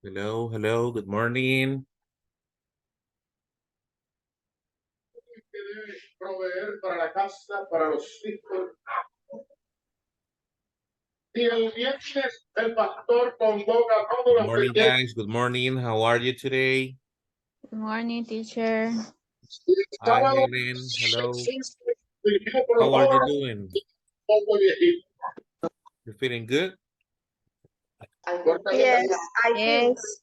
Hello, hello, good morning. Proveer para la casa, para los hijos. Y el viernes el pastor convoca a todos Good los morning, pequeños. guys. Good morning. How are you today? Good morning, teacher. Hi, Sábado, Helen. Hello. dirigido por los How are you jóvenes, doing? poco viejito. You feeling good? Yes, yes.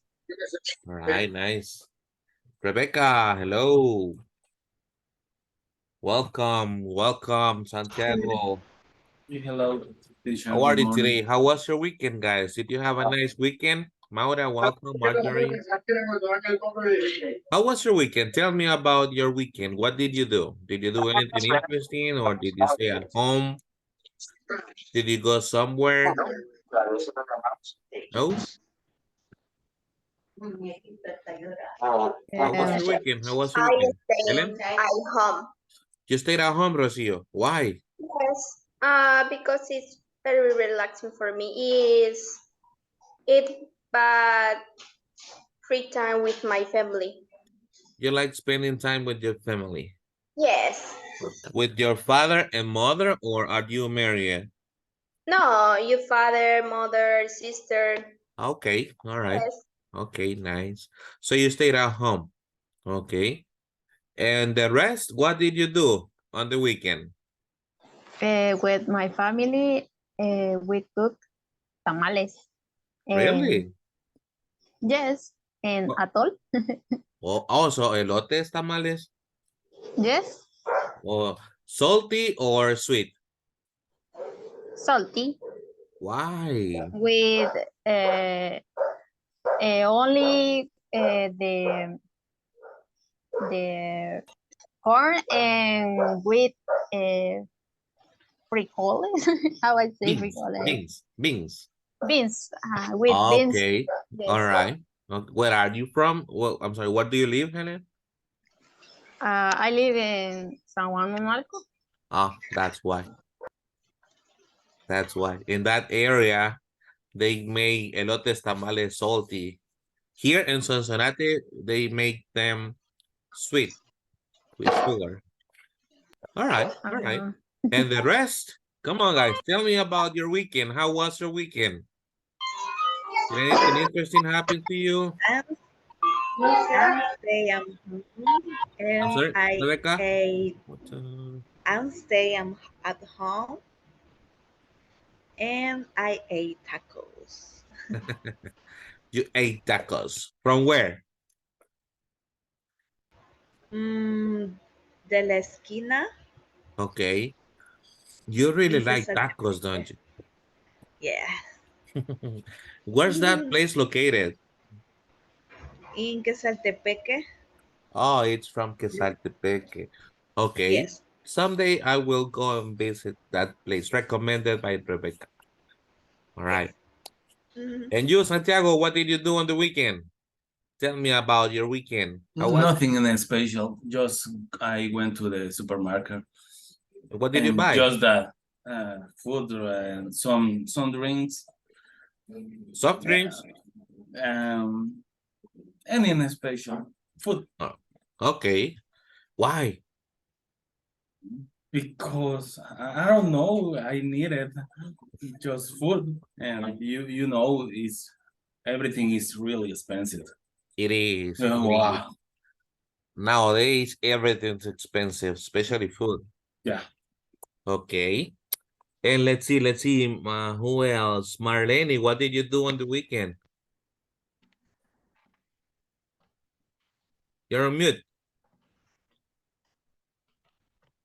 All right, nice. Rebecca, hello. Welcome, welcome, Santiago. Hello, teacher. How are Good you morning. today? How was your weekend, guys? Did you have a nice weekend? Maura, welcome. Marjorie. How was your weekend? Tell me about your weekend. What did you do? Did you do anything interesting or did you stay at home? Did you go somewhere? No? How was your weekend? How was your I weekend? stay Helen? at home. You stayed at home, Rocio. Why? Yes, because it's very relaxing for me. Is it but free time with my family? You like spending time with your family? Yes. With your father and mother, or are you married? No, your father, mother, sister. Okay, all right. Yes. Okay, nice. So you stayed at home. Okay. And the rest, what did you do on the weekend? With my family, we cook tamales. Really? Yes, and Oh, atol. also elotes, tamales? Yes, Or salty or sweet? salty Why? with only the corn and with frijoles. How I say Beans, frijoles? beans, beans. Beans. With beans. Okay, Yes. all right. Where are you from? Well, I'm sorry, where do you live, Helen? I live in San Juan Monalco. Ah, that's why. That's why. In that area, they make elotes tamales salty. Here in Sonsonate, they make them sweet with sugar. All right, all right. And the rest, come on, guys, tell me about your weekend. How was your weekend? Did anything interesting happen to you? I'm sorry, Rebecca? I'm staying at home and I ate tacos. You ate tacos. From where? De la esquina Okay. You really in like Quesaltepeque. tacos, don't you? Yeah, Where's that place located? in Quesaltepeque. Oh, it's from Quesaltepeque. Okay. Yes. Someday I will go and visit that place, recommended by Rebecca. All Yes. right. And you, Santiago, what did you do on the weekend? Tell me about your weekend. How was Nothing in special. Just I went to the supermarket What did you and buy? just that food and some drinks. Soft drinks? Anything special. Food. Oh, okay. Why? Because I don't know. I needed just food, and you know, is everything is really expensive. It is. Wow. Nowadays, everything's expensive, especially food. Yeah. Okay. And let's see, who else? Marlene, what did you do on the weekend? You're on mute.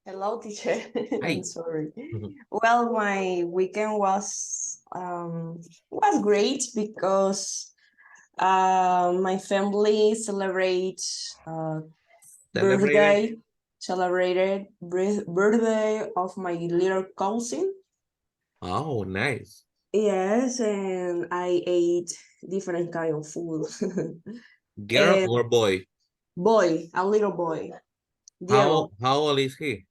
Hello, teacher. Hi. I'm sorry. Well, my weekend was great because my family celebrate birthday celebrated birthday of my little cousin. Oh, nice. Yes, and I ate different kind of food. Girl And or boy? boy, a little boy, Diego, How old is he?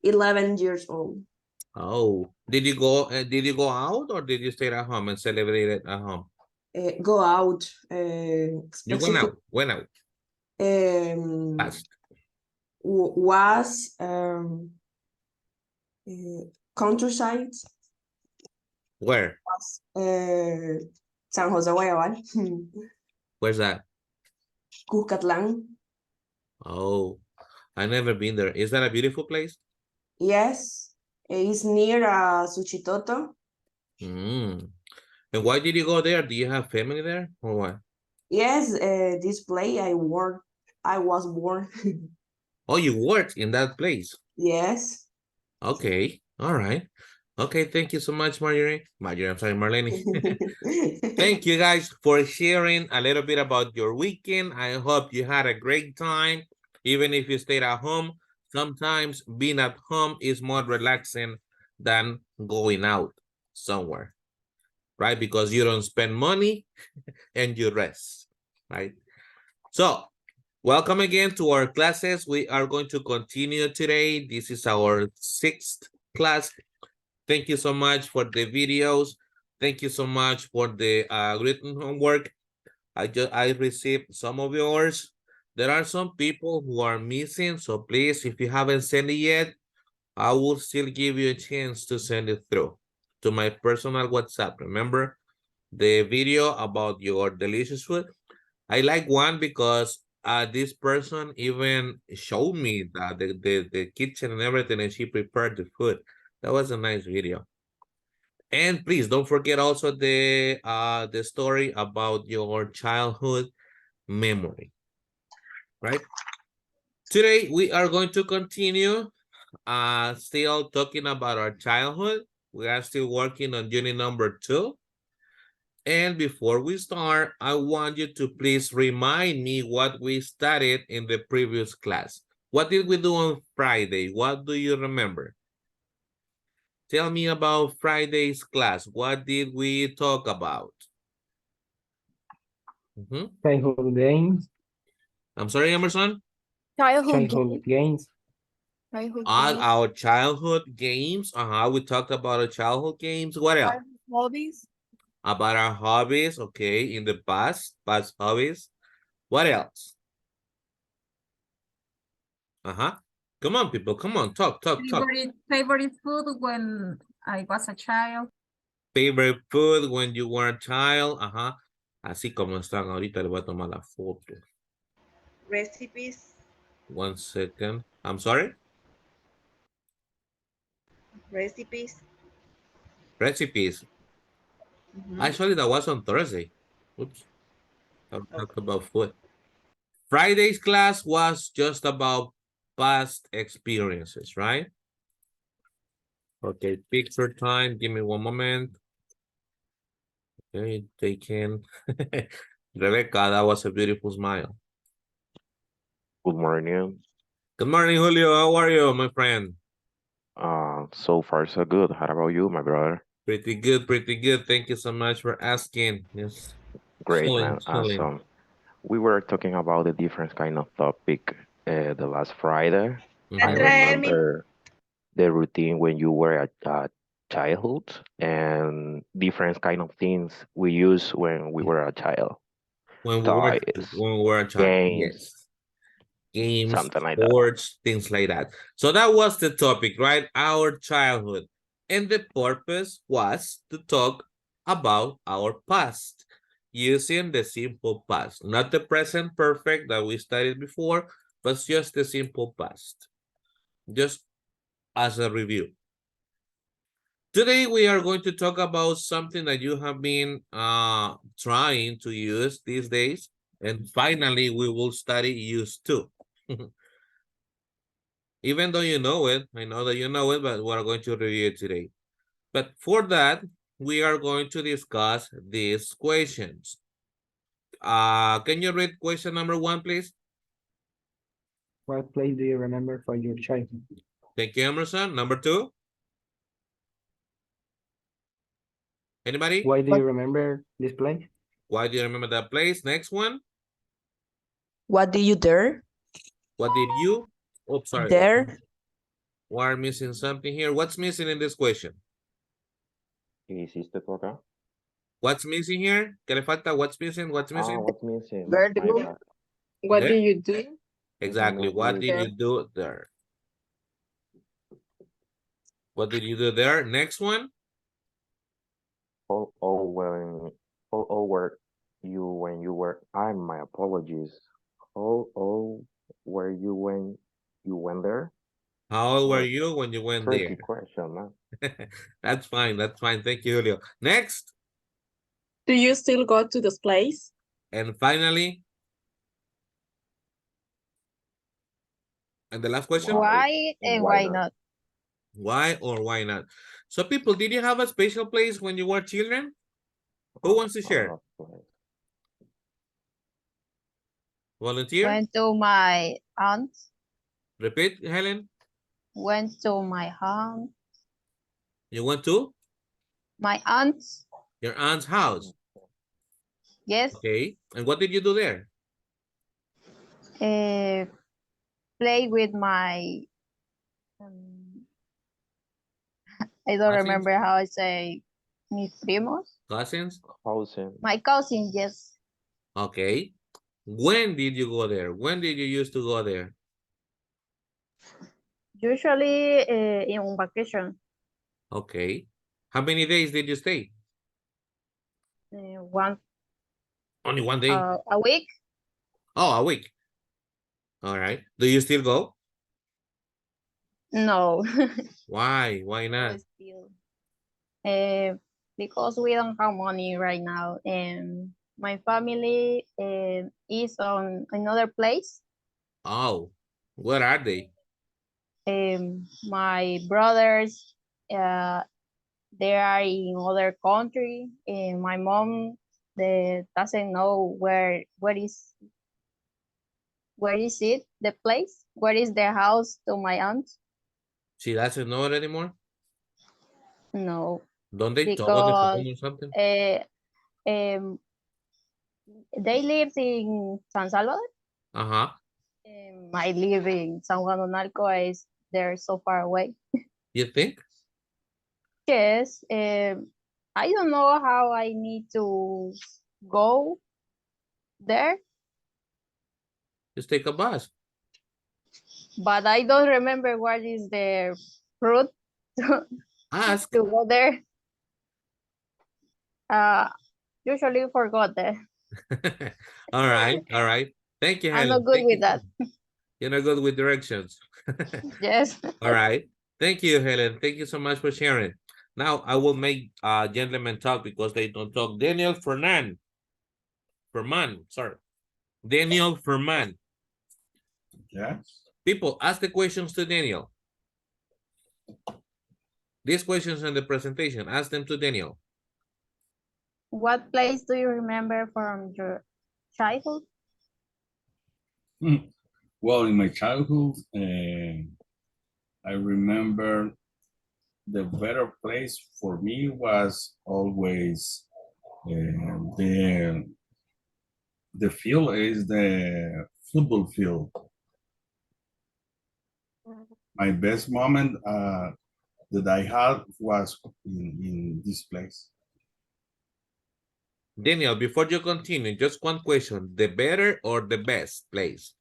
11 years old. Oh, did you go out or did you stay at home and celebrate it at home? Go out, You specific went out, um, fast. was countryside, Where? was San Jose Guayabal, Where's that? Cuscatlán. Oh, I never been there. Is that a beautiful place? Yes, it's near Suchitoto. Mm. And why did you go there? Do you have family there or what? Yes, this place I was born. Oh, you worked in that place. Yes. Okay, all right. Okay, thank you so much, Marjorie. I'm sorry, Marlene. Thank you guys for sharing a little bit about your weekend. I hope you had a great time, even if you stayed at home. Sometimes being at home is more relaxing than going out somewhere, right? Because you don't spend money and you rest, right? So, welcome again to our classes. We are going to continue today. This is our 6th class. Thank you so much for the videos. Thank you so much for the written homework. I received some of yours. There are some people who are missing, so please, if you haven't sent it yet, I will still give you a chance to send it through to my personal WhatsApp. Remember the video about your delicious food? I like one because this person even showed me that the kitchen and everything, and she prepared the food. That was a nice video. And please don't forget also the story about your childhood memory, right? Today we are going to continue still talking about our childhood. We are still working on unit number 2. And before we start, I want you to please remind me what we studied in the previous class. What did we do on Friday? What do you remember? Tell me about Friday's class. What did we talk about? Childhood games. I'm sorry, Emerson? Childhood games. Our childhood games. We talked about our childhood games. What else? Hobbies. About our hobbies. Okay, in the past hobbies. What else? Come on, people. Come on. Talk. Favorite food when I was a child. Favorite food when you were a child. Así como están ahorita, le voy a tomar la foto. Recipes. 1 second. I'm sorry? Recipes. Recipes. Actually, that was on Thursday. Oops. I talked about food. Friday's class was just about past experiences, right? Okay, picture time. Give me one moment. Okay, taken. Rebecca, that was a beautiful smile. Good morning. Good morning, Julio. How are you, my friend? So far so good. How about you, my brother? Pretty good, pretty good. Thank you so much for asking. Yes. Great, Chilling, man. chilling. Awesome. We were talking about a different kind of topic the last Friday. I remember the routine when you were at childhood and different kind of things we use when we were a child. When Toys, we were a child. games, Yes. Games, something like that. sports, things like that. So that was the topic, right? Our childhood. And the purpose was to talk about our past using the simple past, not the present perfect that we studied before, but just the simple past, just as a review. Today, we are going to talk about something that you have been trying to use these days. And finally, we will study use to. Even though you know it, I know that you know it, but we're going to review it today. But for that, we are going to discuss these questions. Can you read question number 1, please? What place do you remember from your childhood? Thank you, Emerson. Number 2. Anybody? Why do you remember this place? Why do you remember that place? Next one. What do you dare? What did you? Oh, sorry. Dare? We're missing something here. What's missing in this question? ¿Qué hiciste tú acá? What's missing here? ¿Qué le falta? What's missing? What's missing? What's missing? Where do My you? bad. What There? do you do? Exactly. What did you do there? What did you do there? Next one. Were you when you were? My apologies. Were you when you went there? How old were Oh, you when you went tricky there? question, man. That's fine. That's fine. Thank you, Julio. Next. Do you still go to this place? And finally. And the last question. Why and why not? Why or why not? So people, did you have a special place when you were children? Who wants to share? Volunteer? Went to my aunt. Repeat, Helen. Went to my aunt. You went to? My aunt. Your aunt's house. Yes. Okay. And what did you do there? Play with my. I don't Cousins? remember how I say mis primos. Cousins? My cousin, yes. Okay. When did you go there? When did you used to go there? Usually in vacation. Okay. How many days did you stay? One Only one day? a week. Oh, a week. All right. Do you still go? No. Why? Why not? Still. Because we don't have money right now, and my family is on another place. Oh, where are they? My brothers, they are in other country, and my mom doesn't know where is it, the place, where is the house to my aunt. She doesn't know it anymore? No, Don't they talk on the because phone or something? um, they live in San Salvador. Uh-huh. I live in San Juan Onalco, is they're so far away. You think? Yes, I don't know how I need to go there, Just take a bus. but I don't remember what is the route to Ask. go there. Usually forgot that. All right. All right. Thank you, I'm Helen. not good Thank with you. that. You're not good with directions. Yes. All right. Thank you, Helen. Thank you so much for sharing. Now I will make gentlemen talk because they don't talk. Daniel Fernan. Sorry. Daniel Ferman. Yeah. People, ask the questions to Daniel. These questions in the presentation, ask them to Daniel. What place do you remember from your childhood? Well, in my childhood, I remember the better place for me was always the field is the football field. My best moment that I had was in this place. Daniel, before you continue, just one question. The better or the best place?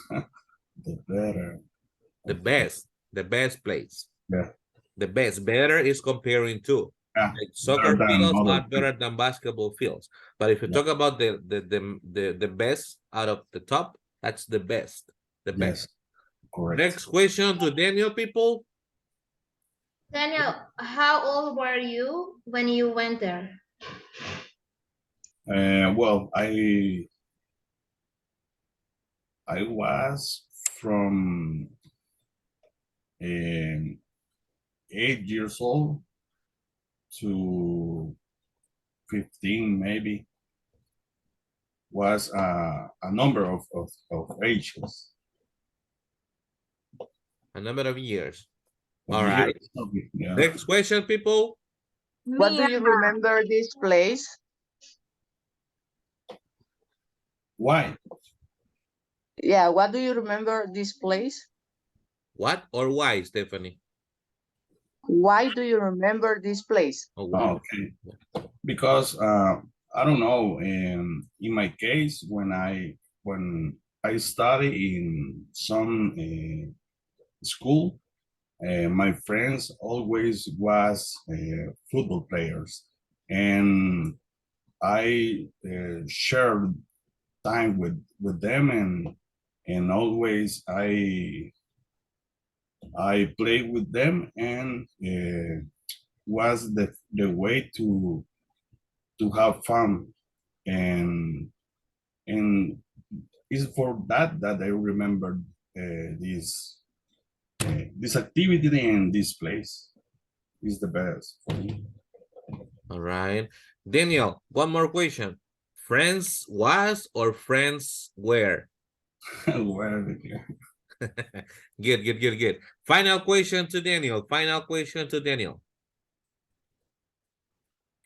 The better. The best place. Yeah. The best. Better is comparing to. Yeah. Like soccer Better than fields other are better than basketball fields. But if you talk about the best out of the top, that's the best. The best. Yes, correct. Next question to Daniel, people. Daniel, how old were you when you went there? Well, I was from 8 years old to 15, maybe. was a number of ages. A number of years. Of All right. years. Yeah. Next question, people. What do you remember this place? Why? Yeah, what do you remember this place? What or why, Stephanie? Why do you remember this place? Oh, why? Okay. Because I don't know. In my case, when I study in some school, my friends always was football players, and I shared time with them, and always I played with them, and was the way to have fun, and it's for that that I remember this activity in this place is the best for me. All right. Daniel, one more question. Friends was or friends were? Where Good. Final question to Daniel. Final question to Daniel.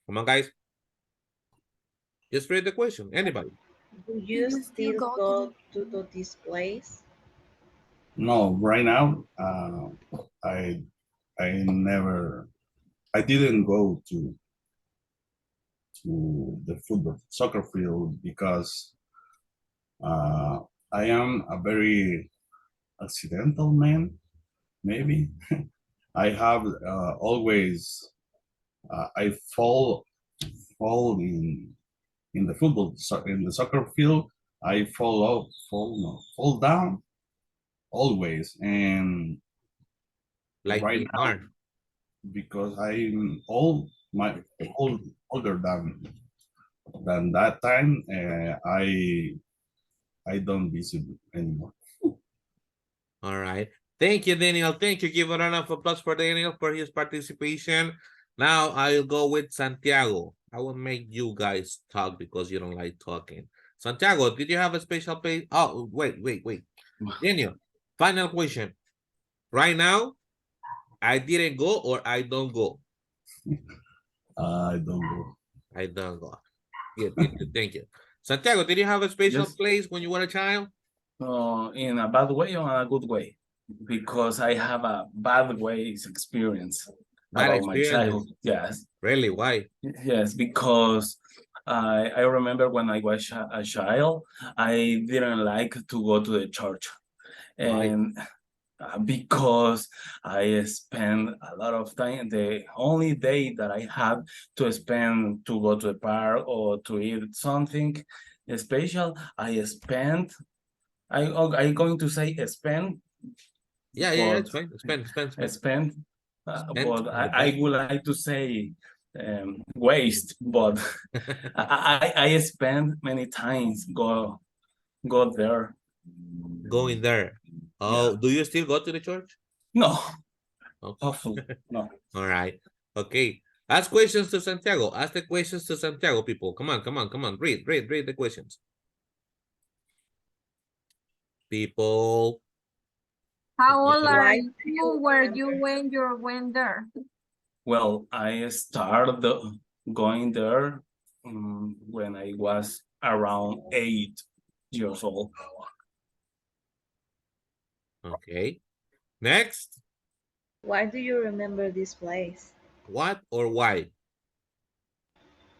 Come on, guys. Just read the question. Anybody? Do you still go to this place? No, right now, I didn't go to the soccer field because I am a very accidental man, maybe. I have always I fall in the in the soccer field. I fall down always, and Like right now, Neymar. because I'm older than that time, I don't visit anymore. All right. Thank you, Daniel. Thank you. Give a round of applause for Daniel for his participation. Now I'll go with Santiago. I will make you guys talk because you don't like talking. Santiago, did you have a special place? Oh, wait. Daniel, final question. Right now, I didn't go or I don't go? I don't go. I don't go. Good. Thank you. Santiago, did you have a special place when you were a child? In a bad way or a good way? Because I have a bad ways experience about my childhood. Yes. Really? Why? Yes, because I remember when I was a child, I didn't like to go to the church. And because I spend a lot of time, the only day that I have to spend to go to the park or to eat something special, I'm going to say spend. Yeah, it's fine. Spend. But I would like to say waste, but I spend many times go there. Going there. Oh, yeah. Do you still go to the church? No. Okay. No. All right. Okay. Ask questions to Santiago. Ask the questions to Santiago, people. Come on. Read the questions. People. How old are you when you went there? Well, I started going there when I was around 8 years old. Okay. Next. Why do you remember this place? What or why?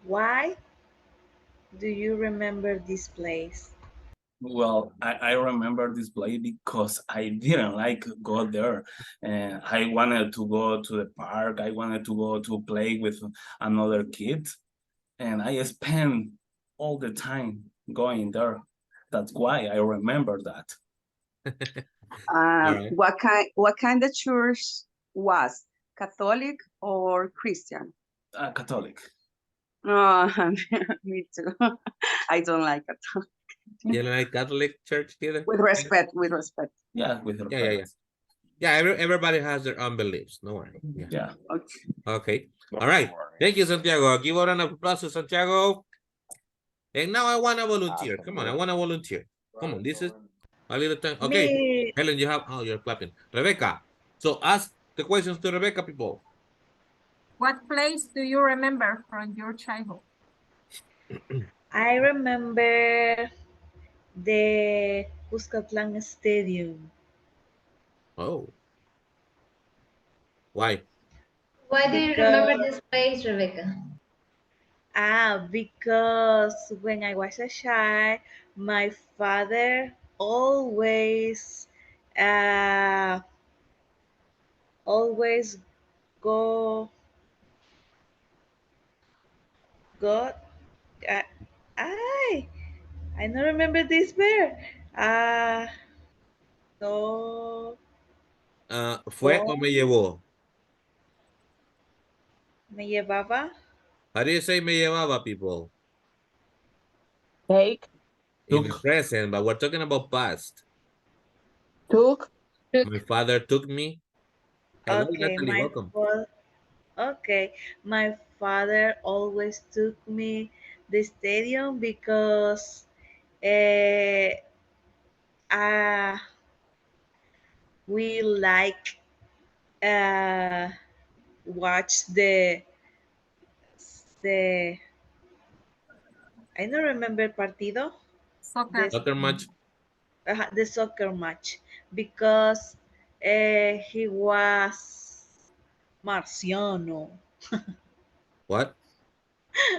Why do you remember this place? Well, I remember this place because I didn't like go there, and I wanted to go to the park. I wanted to go to play with another kid, and I spent all the time going there. That's why I remember that. Right. What kind of church was Catholic or Christian? Catholic. Oh, me too. I don't like Catholic. You don't like Catholic church either? With respect. Yeah, with respect. Yeah, everybody has their own beliefs. No worry. Yeah. Okay. All right. Thank you, Santiago. Give a round of applause to Santiago. And now I want to volunteer. Awesome, Come on, I man. want to volunteer. Come on, this is a little time. Okay, Me, Helen, you have, oh, you're clapping. Rebecca, so ask the questions to Rebecca, people. What place do you remember from your childhood? I remember the Cuscatlán Stadium. Oh, why? Why do you Because remember this place, Rebecca? because when I was a child, my father uh always go go uh, I don't remember this word. Uh no Fue o go me llevó? me llevaba. How do you say me llevaba, people? Take, In the present, but we're talking about past. took, My father took me. Hello, Okay, Natalie, welcome. okay. My father always took me the stadium because uh, uh we like uh watch the I don't remember partido Soccer. this Soccer match? the soccer match because he was Marciano. What?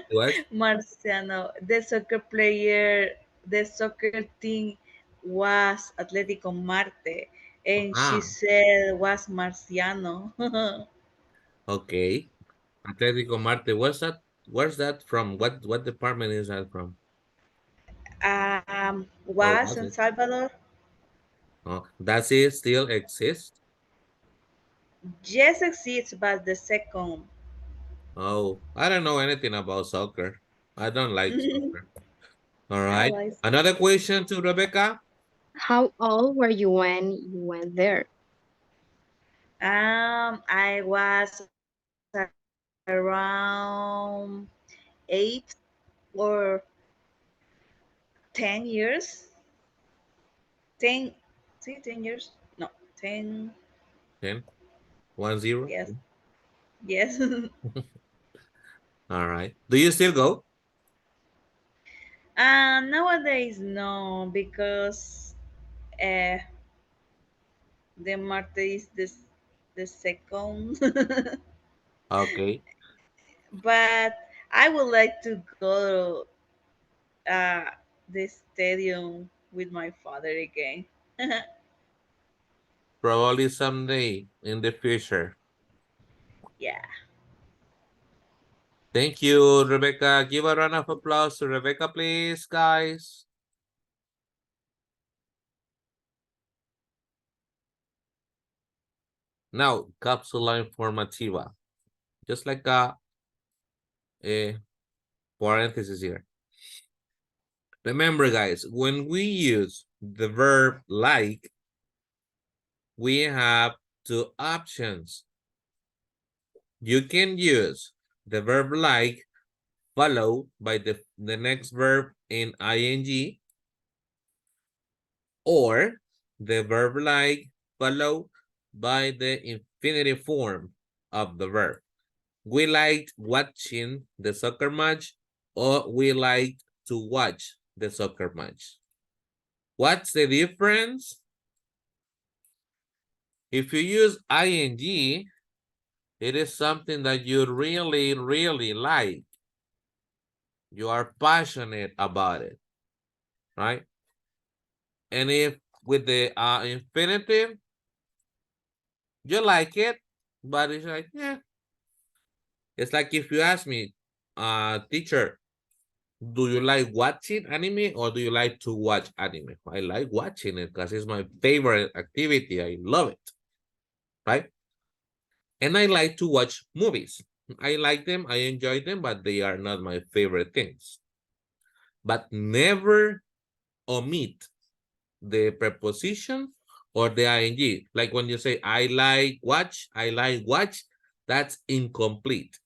What? Marciano, the soccer team was Atlético Marte, and she Ah, said was Marciano. okay. Atlético Marte. What's that? Where's that from? What department is that from? Or Was was in it? Salvador. Oh, does it still exist? Yes, exists, but the second. Oh, I don't know anything about soccer. I don't like soccer. All I right. like. Another question to Rebecca. How old were you when you went there? I was around 8 or 10 years. 10, see, 10 years? No, 10. 10, 1-0. Yes, yes. All right. Do you still go? Nowadays, no, because uh, the Marte is the second. Okay. But I would like to go uh, the stadium with my father again. Probably someday in the future. Yeah. Thank you, Rebecca. Give a round of applause to Rebecca, please, guys. Now, cápsula informativa. Just like a parenthesis here. Remember, guys, when we use the verb like, we have two options. You can use the verb like followed by the next verb in ing, or the verb like followed by the infinitive form of the verb. We liked watching the soccer match, or we liked to watch the soccer match. What's the difference? If you use ing, it is something that you really, really like. You are passionate about it, right? And if with the infinitive, you like it, but it's like, yeah. It's like if you ask me, teacher, do you like watching anime or do you like to watch anime? I like watching it because it's my favorite activity. I love it, right? And I like to watch movies. I like them, I enjoy them, but they are not my favorite things. But never omit the preposition or the ing. Like when you say, I like watch, that's incomplete,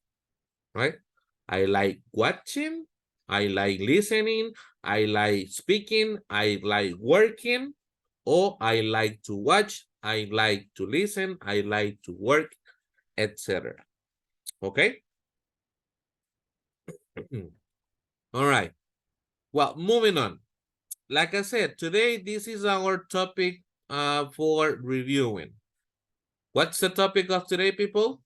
right? I like watching I like listening, I like speaking, I like working, or I like to watch, I like to listen, I like to work, etc. Okay? All right. Well, moving on. Like I said, today this is our topic for reviewing. What's the topic of today, people?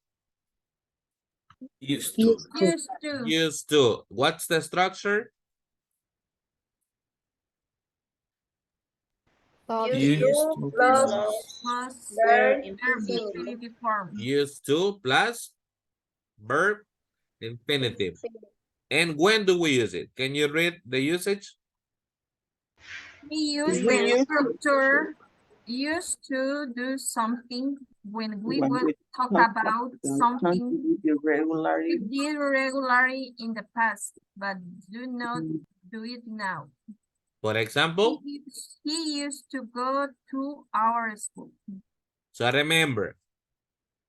Used to. Used to. Used to. What's the structure? Used to plus Plus verb verb infinitive. infinitive form. Used to plus verb infinitive. And when do we use it? Can you read the usage? We use the structure used to do something when we would talk about something we did regularly in the past, but do not do it now. For example? He used to go to our school. So remember,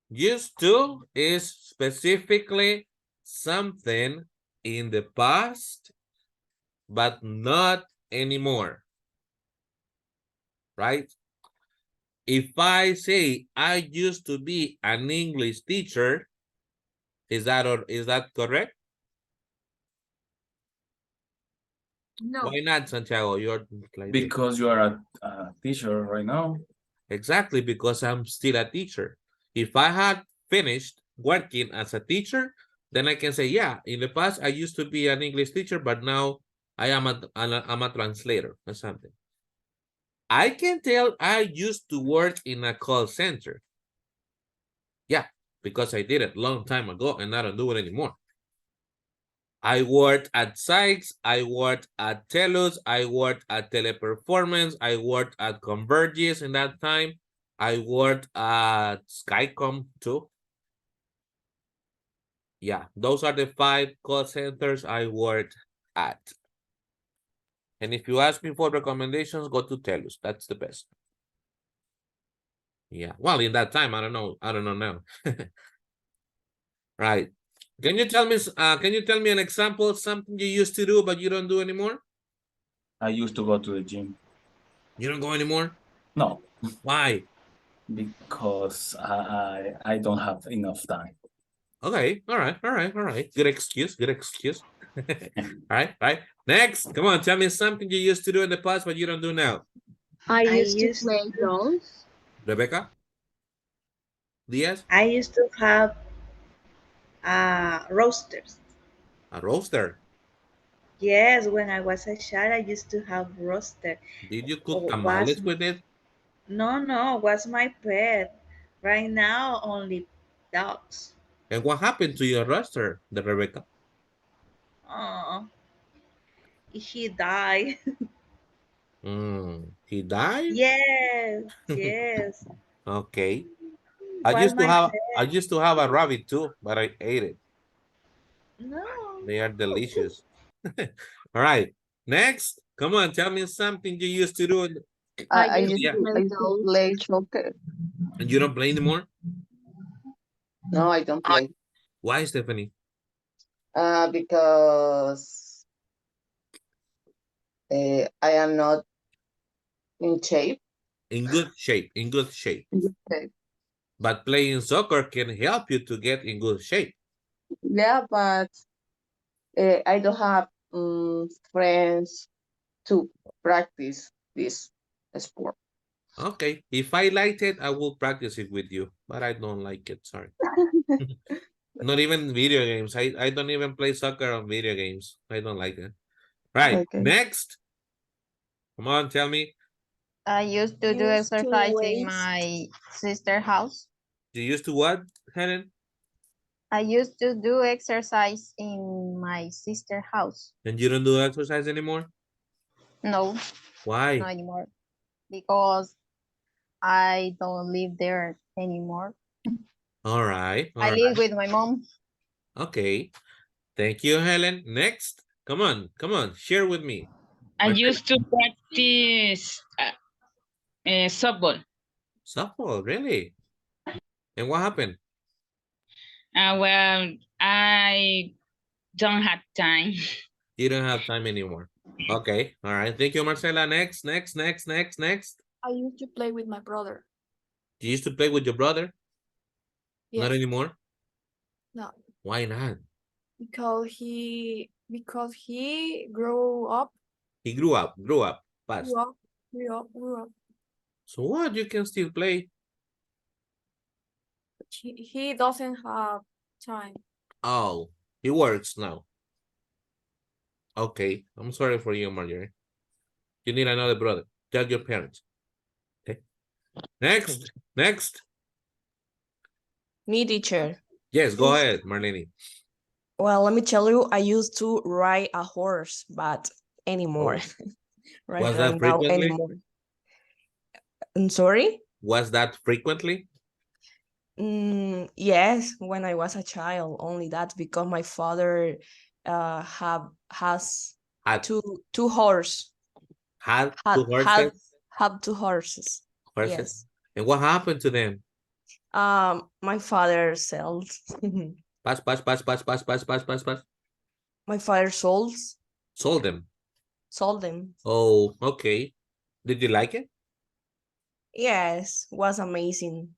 used to is specifically something in the past, but not anymore. Right? If I say I used to be an English teacher, is that correct? No. Why not, Santiago? You're like because you are a teacher right now. Exactly, because I'm still a teacher. If I had finished working as a teacher, then I can say, yeah, in the past I used to be an English teacher, but now I'm a translator or something. I can tell I used to work in a call center. Yeah, because I did it a long time ago and I don't do it anymore. I worked at Sykes, I worked at Telus, I worked at Teleperformance, I worked at Convergys in that time. I worked at Skycom too. Yeah, those are the 5 call centers I worked at. And if you ask me for recommendations, go to Telus. That's the best. Yeah, well, in that time, I don't know now. Right. Can you tell me an example of something you used to do but you don't do anymore? I used to go to the gym. You don't go anymore? No. Why? Because I don't have enough time. Okay, all right. Good excuse. All right. Next, come on, tell me something you used to do in the past but you don't do now. I used to play dolls. Rebecca? Diaz? I used to have roasters. A roaster. Yes, when I was a child, I used to have roaster. Did you cook Was tamales with it? no, was my pet. Right now, only dogs. And what happened to your roaster, the Rebecca? Oh, he died. He died? Yes, yes. Okay. Was my I pet. used to have a rabbit too, but I ate it. No. They are delicious. All right. Next, come on, tell me something you used to do. I used Yeah. to play soccer. And you don't play anymore? No, I don't play. Why, Stephanie? Because I am not in shape. In good shape. Okay. But playing soccer can help you to get in good shape. Yeah, but I don't have friends to practice this sport. Okay. If I liked it, I will practice it with you. But I don't like it. Sorry. Not even video games. I don't even play soccer on video games. I don't like it. Right. Okay. Next. Come on, tell me. I used to do exercise in my sister's house. You used to what, Helen? I used to do exercise in my sister's house. And you don't do exercise anymore? No. Why? Not anymore. Because I don't live there anymore. All right. I live with my mom. Okay. Thank you, Helen. Next. Come on. Share with me. I used to practice softball. Softball, really? And what happened? Well, I don't have time. You don't have time anymore. Okay, all right. Thank you, Marcela. Next. I used to play with my brother. You used to play with your brother? Yes. Not anymore? No, Why not? because he grew up. He grew up, fast. Grew up. So what? You can still play. He doesn't have time. Oh, he works now. Okay, I'm sorry for you, Marjorie. You need another brother. Tell your parents. Okay. Next. Me, teacher. Yes, go ahead, Marlene. Well, let me tell you, I used to ride a horse, but anymore. Oh. Right Was that now frequently? anymore. I'm sorry? Was that frequently? Yes, when I was a child, only that because my father has Had two horse. Had two horses? Have two horses. Yes. And what happened to them? My father sells. Pass. My father Sold them. sold them. Oh, okay. Did you like it? Yes, was amazing.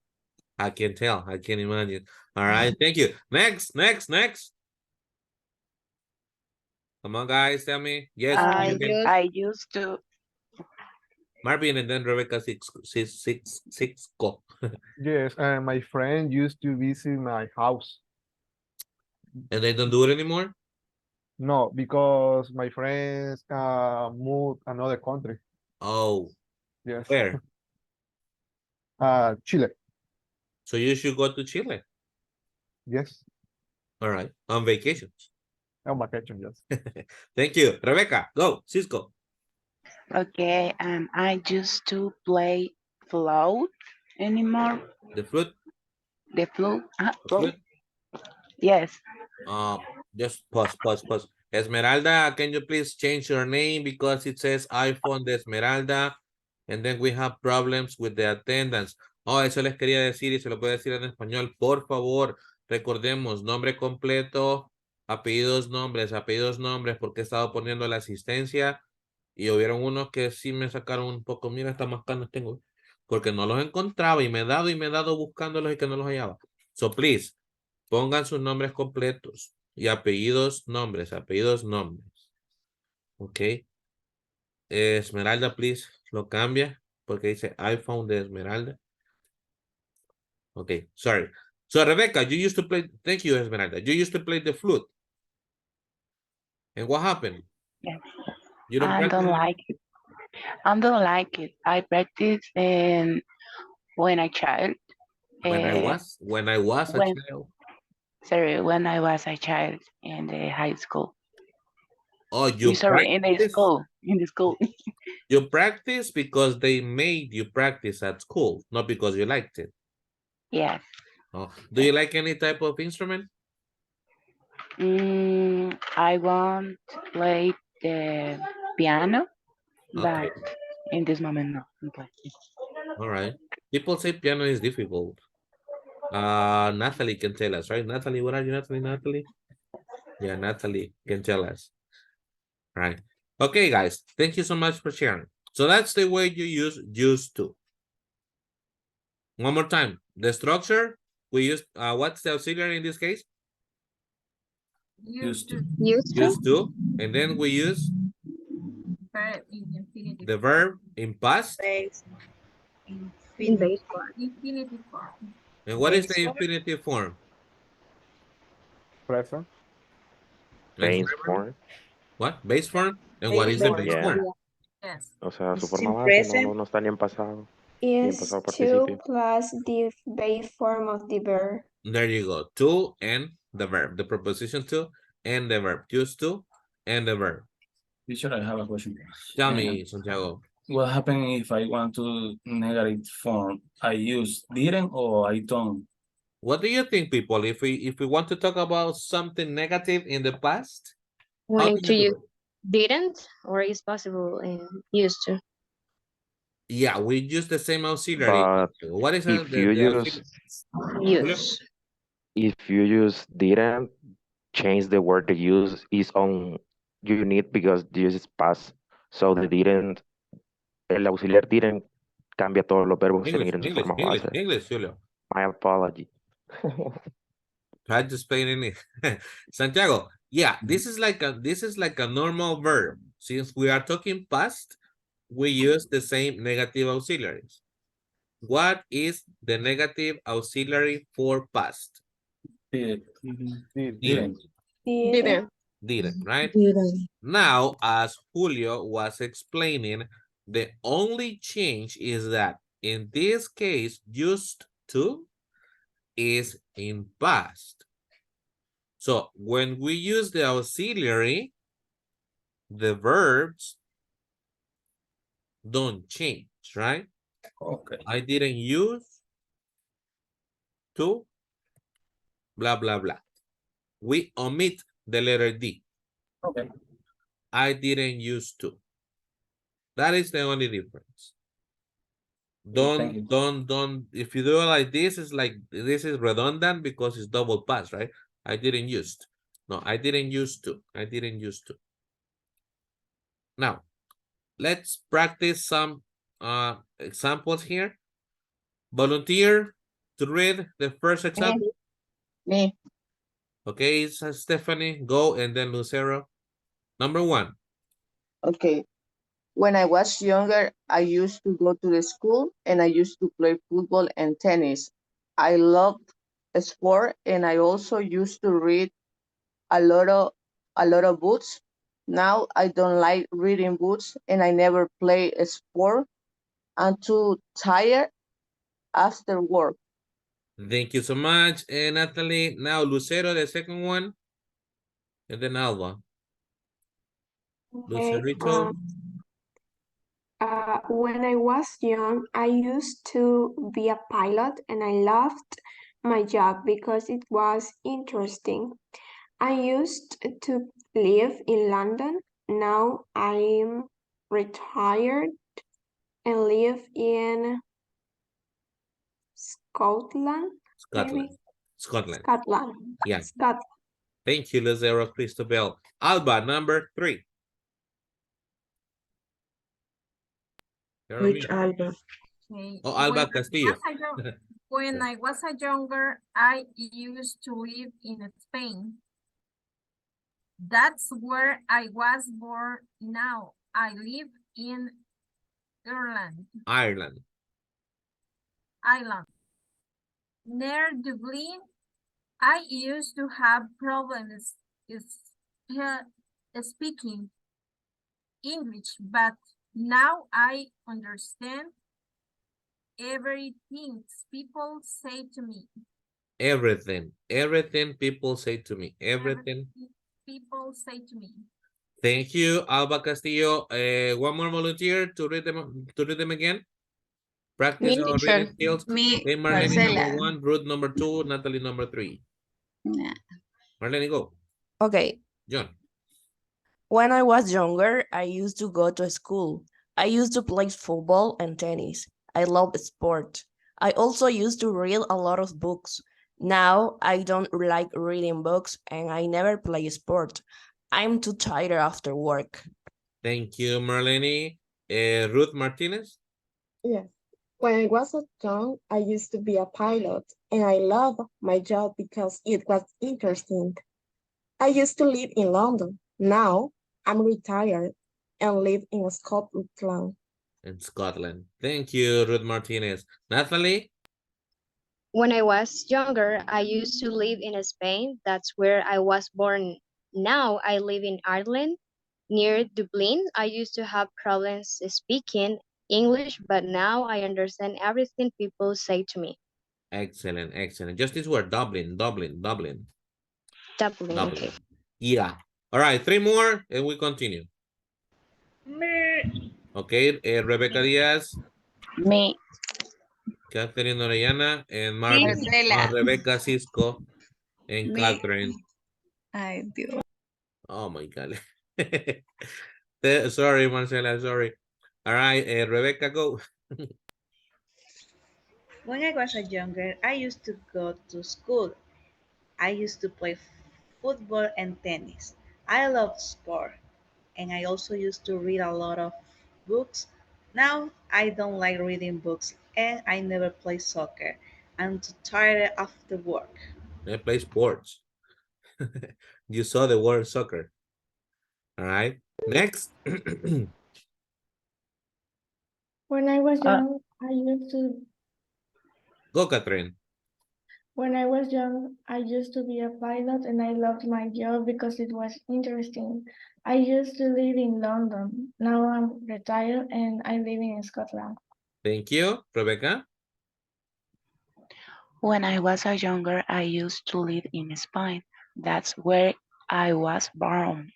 I can tell. I can imagine. All right. Thank you. Next. Come on, guys. Tell me. Yes. I used to. Marvin and then Rebecca six go. Yes, and my friend used to visit my house. And they don't do it anymore? No, because my friends moved another country. Oh. Yes. Where? Chile. So you should go to Chile. Yes. All right. On vacation. On vacation, yes. Thank you. Rebecca, go. Cisco. Okay, I used to play flute anymore. The flute? The flute? Flute? Yes. Just pause. Esmeralda, can you please change your name because it says iPhone de Esmeralda and then we have problems with the attendance. Oh, eso les quería decir y se lo puedo decir en español. Por favor, recordemos nombre completo, apellidos, nombres, porque he estado poniendo la asistencia y hubieron unos que sí me sacaron un poco. Mira, estas más canas tengo. Porque no los encontraba y me he dado buscándolos y que no los hallaba. So, please, pongan sus nombres completos y apellidos, nombres. Ok. Esmeralda, please, lo cambia porque dice iPhone de Esmeralda. Okay, sorry. So, Rebecca, you used to play, thank you, Esmeralda. You used to play the flute. And what happened? Yes. You don't I practice? don't like it. I don't like it. I practice when I child. When I was a child. Sorry, when I was a child in the high school. Oh, you sorry, in the school. You practice because they made you practice at school, not because you liked it. Yes. Oh, do you like any type of instrument? I want to play the piano, Okay. but in this moment, no. Okay. All right. People say piano is difficult. Natalie can tell us, right? Natalie, what are you, Natalie? Yeah, Natalie can tell us. Right. Okay, guys. Thank you so much for sharing. So that's the way you use used to. One more time. The structure, we use, what's the auxiliary in this case? Used to. Used to. And then we use Verb in infinitive. the verb in past. Infinitive form. And what is the infinitive form? Present. Base form. What? Base form? And what is the base form? Yes. O sea, su forma base no está ni en pasado. Ni en Is pasado to participio. plus the base form of the verb. There you go. To and the verb. The preposition to and the verb. Used to and the verb. Teacher, I have a question. Tell me, Santiago. What happens if I want to negative form? I use didn't or I don't? What do you think, people? If we want to talk about something negative in the past, Wanting to use didn't or is possible used to? Yeah, we use the same auxiliary. But What is if the you use Use. if you use didn't, change the word to use is on you need because this is past. So they didn't, el auxiliar didn't cambia todos los verbos que se English, miren en su English, forma English, base. English, Julio. My apology. Try to explain in it. Santiago, yeah, this is like a normal verb. Since we are talking past, we use the same negative auxiliaries. What is the negative auxiliary for past? Didn't. Didn't. Didn't. Didn't, right? Didn't. Now, as Julio was explaining, the only change is that in this case, used to is in past. So when we use the auxiliary, the verbs don't change, right? Okay. I didn't use to blah, blah, blah. We omit the letter D. Okay. I didn't use to. That is the only difference. Thank you. Don't, if you do it like this, it's like, this is redundant because it's double pass, right? I didn't use to. No, I didn't use to. I didn't use to. Now, let's practice some examples here. Volunteer to read the first example. Me. Okay, so Stephanie, go, and then Lucero. Number 1. Okay. When I was younger, I used to go to the school and I used to play football and tennis. I loved sport and I also used to read a lot of books. Now I don't like reading books and I never play a sport. I'm too tired after work. Thank you so much, Natalie. Now, Lucero, the second one, and then Alba. Okay, Lucerito. when I was young, I used to be a pilot and I loved my job because it was interesting. I used to live in London. Now I'm retired and live in Scotland, Scotland. maybe? Scotland. Scotland. Yeah. Scotland. Thank you, Lucero Cristobal. Alba, number 3. You're on Which mute. Alba? Okay. Oh, Alba Castillo. When I was a younger, I used to live in Spain. That's where I was born. Now I live in Ireland. Ireland. Ireland. Near Dublin, I used to have problems speaking English, but now I understand everything people say to me. Everything people say to me. Everything. People say to me. Thank you, Alba Castillo. One more volunteer to read them again. Practice Me, our teacher. reading skills. Me, Okay, Marlene, number Marcela. 1, Ruth, number 2, Natalie, number 3. Yeah. Marlene, go. Okay. John. When I was younger, I used to go to school. I used to play football and tennis. I love sport. I also used to read a lot of books. Now I don't like reading books and I never play sport. I'm too tired after work. Thank you, Marlene. Ruth Martinez. Yes. When I was young, I used to be a pilot and I love my job because it was interesting. I used to live in London. Now I'm retired and live in Scotland. In Scotland. Thank you, Ruth Martinez. Natalie. When I was younger, I used to live in Spain. That's where I was born. Now I live in Ireland, near Dublin. I used to have problems speaking English, but now I understand everything people say to me. Excellent, excellent. Just this word, Dublin. Dublin, okay. Yeah. All right, 3 more and we continue. Me. Okay, Rebecca Diaz. Me. Catherine Orellana and Marcela. Rebecca Cisco and Me. Catherine. Ay, Dios. Oh my God. Sorry, Marcela, sorry. All right, Rebecca, go. When I was younger, I used to go to school. I used to play football and tennis. I love sport. and I also used to read a lot of books. Now I don't like reading books and I never play soccer. I'm too tired after work. I play sports. You saw the word soccer. All right. Next. When I was young, I used to Go, Catherine. When I was young, I used to be a pilot and I loved my job because it was interesting. I used to live in London. Now I'm retired and I live in Scotland. Thank you. Rebecca? When I was a younger, I used to live in Spain. That's where I was born.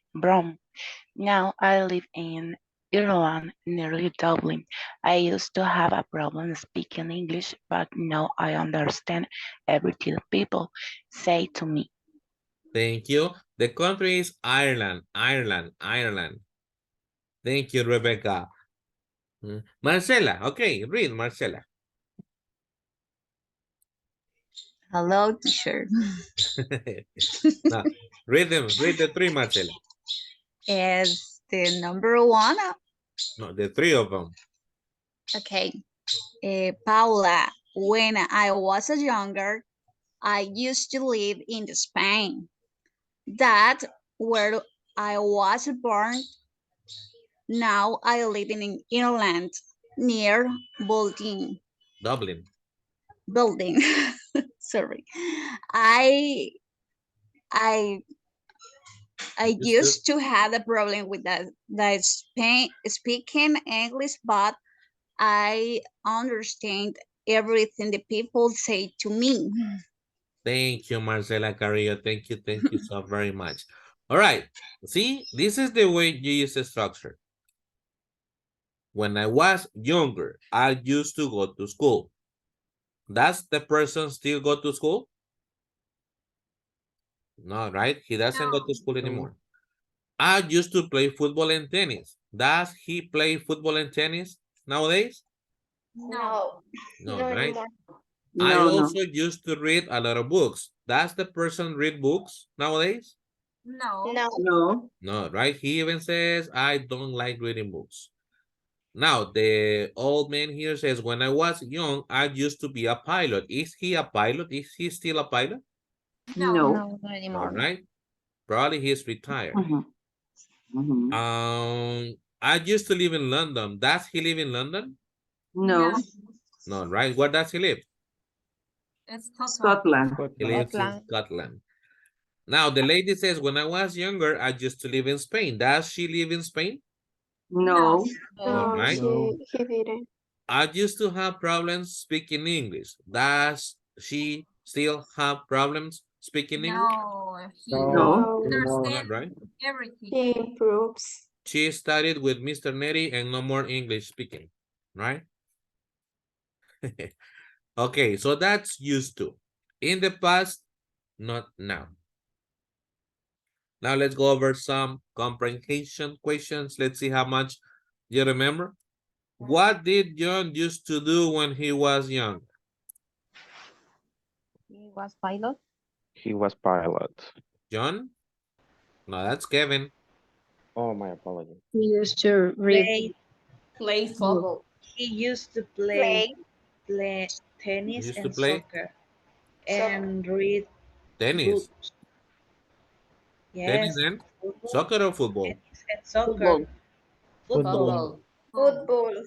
Now I live in Ireland, nearly Dublin. I used to have a problem speaking English, but now I understand everything people say to me. Thank you. The country is Ireland. Ireland. Thank you, Rebecca. Marcela. Okay, read, Marcela. Hello, teacher. Now, read them. Read the three, Marcela. Is the number one? No, the three of them. Okay. Paula, when I was younger, I used to live in Spain. That where I was born. Now I live in Ireland, near Building. Dublin. Building. Sorry. I I used to have a problem with that speaking English, but I understand everything the people say to me. Thank you, Marcela Carrillo. Thank you so very much. All right. See, this is the way you use the structure. When I was younger, I used to go to school. Does the person still go to school? No, right? He doesn't go to school anymore. I used to play football and tennis. Does he play football and tennis nowadays? No. No, No right? anymore. I No, no. also used to read a lot of books. Does the person read books nowadays? No. No. No. No, right? He even says, I don't like reading books. Now, the old man here says, when I was young, I used to be a pilot. Is he a pilot? Is he still a pilot? No. No. No, not All anymore. right. Probably he's retired. Mhm. I used to live in London. Does he live in London? No. No, right? Where does he live? It's Scotland. He lives in Scotland. Now, the lady says, when I was younger, I used to live in Spain. Does she live in Spain? No. All No, right. he didn't. I used to have problems speaking English. Does she still have problems speaking English? No. He No. understands Right. everything. He improves. She studied with Mr. Neri and no more English speaking, right? Okay, so that's used to. In the past, not now. Now let's go over some comprehension questions. Let's see how much you remember. What did John used to do when he was young? He was pilot. He was pilot. John? No, that's Kevin. Oh, my apologies. We used to read. Play football. He used to play tennis Used to and play soccer and read tennis. books. Tennis Yes, and football, soccer or football? tennis and soccer. Football. Football.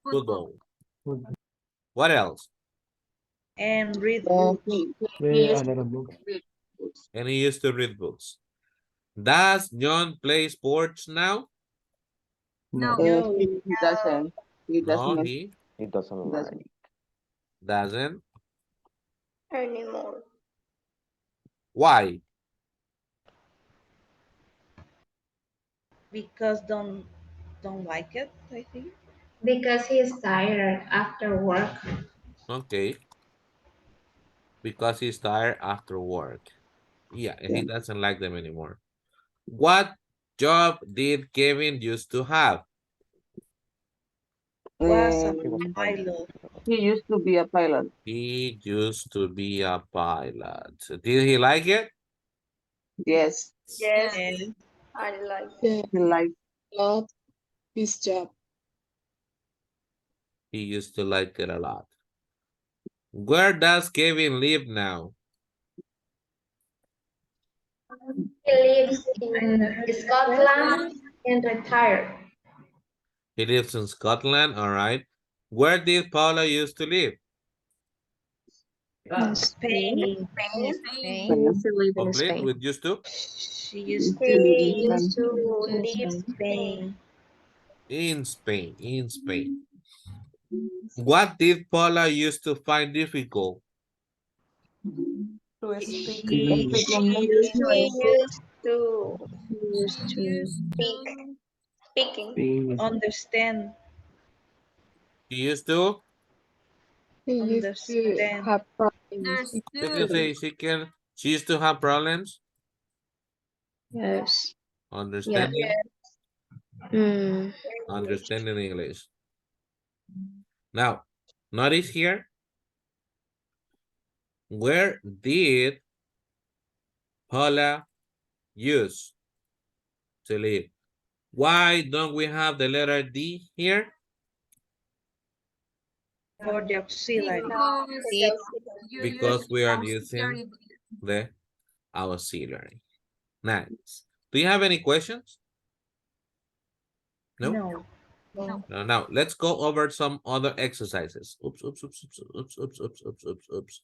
Football. What else? And read books. And he used to read books. Does John play sports now? No. He doesn't. He No, doesn't. he He doesn't like. doesn't. Anymore. Why? Because don't like it, I think. Because he is tired after work. Okay. Because he's tired after work. Yeah, he doesn't like them anymore. What job did Kevin used to have? Was a He was a pilot. pilot. He used to be a pilot. He used to be a pilot. Did he like it? Yes. Yes. And I like He liked. love his job. He used to like it a lot. Where does Kevin live now? He lives in Scotland and retired. He lives in Scotland, all right. Where did Paula used to live? Spain. Spain. I used to live in Complete Spain. with used to? She used He live in to Spain. live live in in Spain. In Spain, in Spain. What did Paula used to find difficult? To speak She English. used to used to Used to speaking. understand. She used to? He used to Understand. have problems There's with We can two. say she used to have problems yes. Yeah. understanding, Mm. understanding English. Now, notice here, where did Paula use to live? Why don't we have the letter D here? For the auxiliary. Because you use Because we are auxiliary. using the auxiliary. Nice. Do you have any questions? No? No. No. Now, let's go over some other exercises. Oops, oops, oops, oops, oops, oops, oops, oops, oops, oops.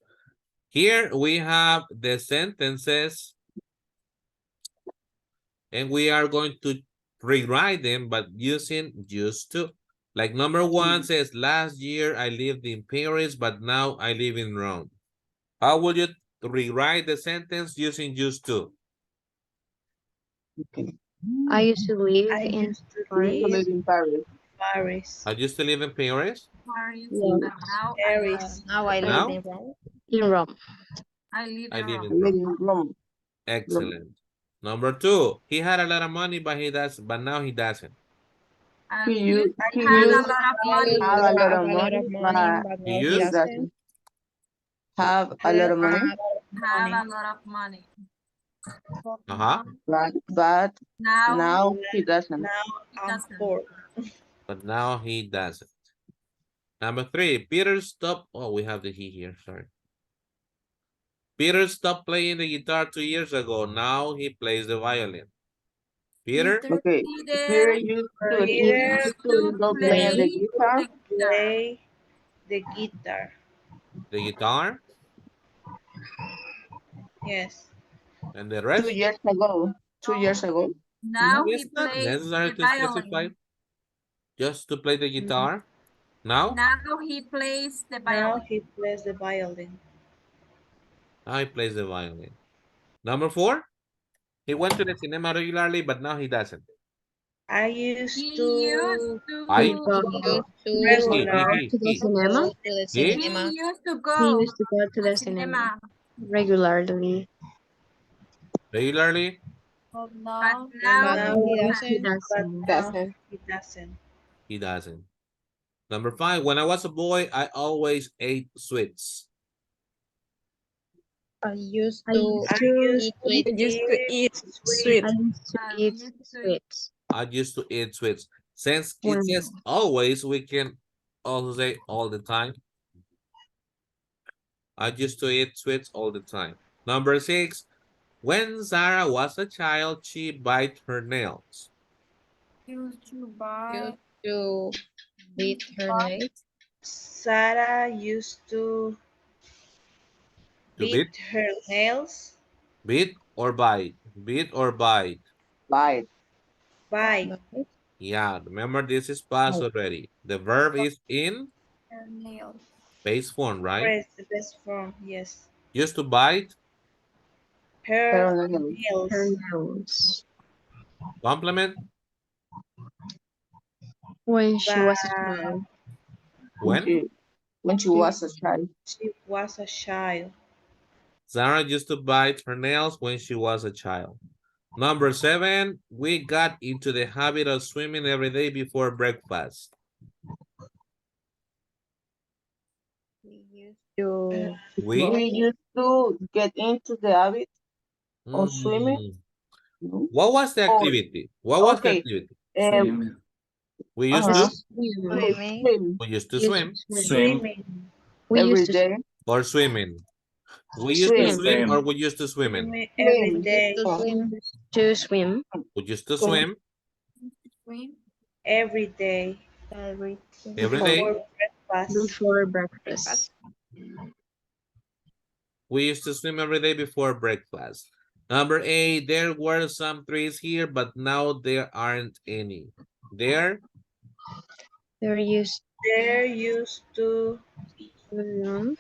Here we have the sentences, and we are going to rewrite them, but using used to. Like number one says, last year I lived in Paris, but now I live in Rome. How would you rewrite the sentence using used to? I used to live I in used to Paris. live in Paris. Paris. I used to live in Paris. Paris, Yes. but now Paris. Now I live Now in Rome. In Rome. I live I in live Rome. in Rome. in Rome. Excellent. Number two, he had a lot of money, but now he doesn't. He I used he had a used lot of to money. have a lot Have of a lot money, of money, but but He now he he used doesn't doesn't. have a lot of money. Have a lot of money. uh-huh. But Now now he doesn't. Now he I'm doesn't. poor. But now he doesn't. Number three, Peter stopped. Oh, we have the he here. Sorry. Peter stopped playing the guitar 2 years ago. Now he plays the violin. Peter? Okay. Peter Peter used to to stop playing the play guitar. the guitar. Play the guitar. The guitar? Yes. And the 2 rest? years ago. 2 years ago. Now he It's not plays necessary the to specify. violin. Just to play the guitar. Now? Now he plays the Now violin. he plays the violin. Now he plays the violin. Number four, he went to the cinema regularly, but now he doesn't. I used He used to I? He to goes He, regular to the he. cinema. To the He? he cinema. used to He go used to go to to the the cinema cinema, regularly. Regularly? but But now now he He doesn't. but doesn't. now he doesn't. He doesn't. Number five, when I was a boy, I always ate sweets. I used I to used I to used eat sweet. I used to eat sweet. sweet. I used to I eat used to eat. sweets. I used to eat sweets. Since it When says always, we can also say all the time. I used to eat sweets all the time. Number six, when Sarah was a child, she bite her nails. Used to buy. Used to beat her nails. Sarah used to To beat, beat her nails. beat or bite, beat or bite. Bye. Bite. Yeah, remember this is past already. The verb is in Her nails. base form, right? Press the best form. Yes. Used to bite, Her Her nails. her nails. nails. complement, When she But was a child. when? When she was a child. she was a child. Sarah used to bite her nails when she was a child. Number seven, we got into the habit of swimming every day before breakfast. We used to We? We used to get into the habit of swimming. What was the Oh, activity? What was the okay. activity? Swim. We used to? Swim. We used to swim. Swim. We Every used to day. Or swimming. We used to Swim. swim or Swim. we used to swimming? Every Swim. day. to swim We used to swim Every day. every before day. Breakfast. before breakfast. We used to swim every day before breakfast. Number 8, there were some trees here, but now there aren't any. There There used There used to to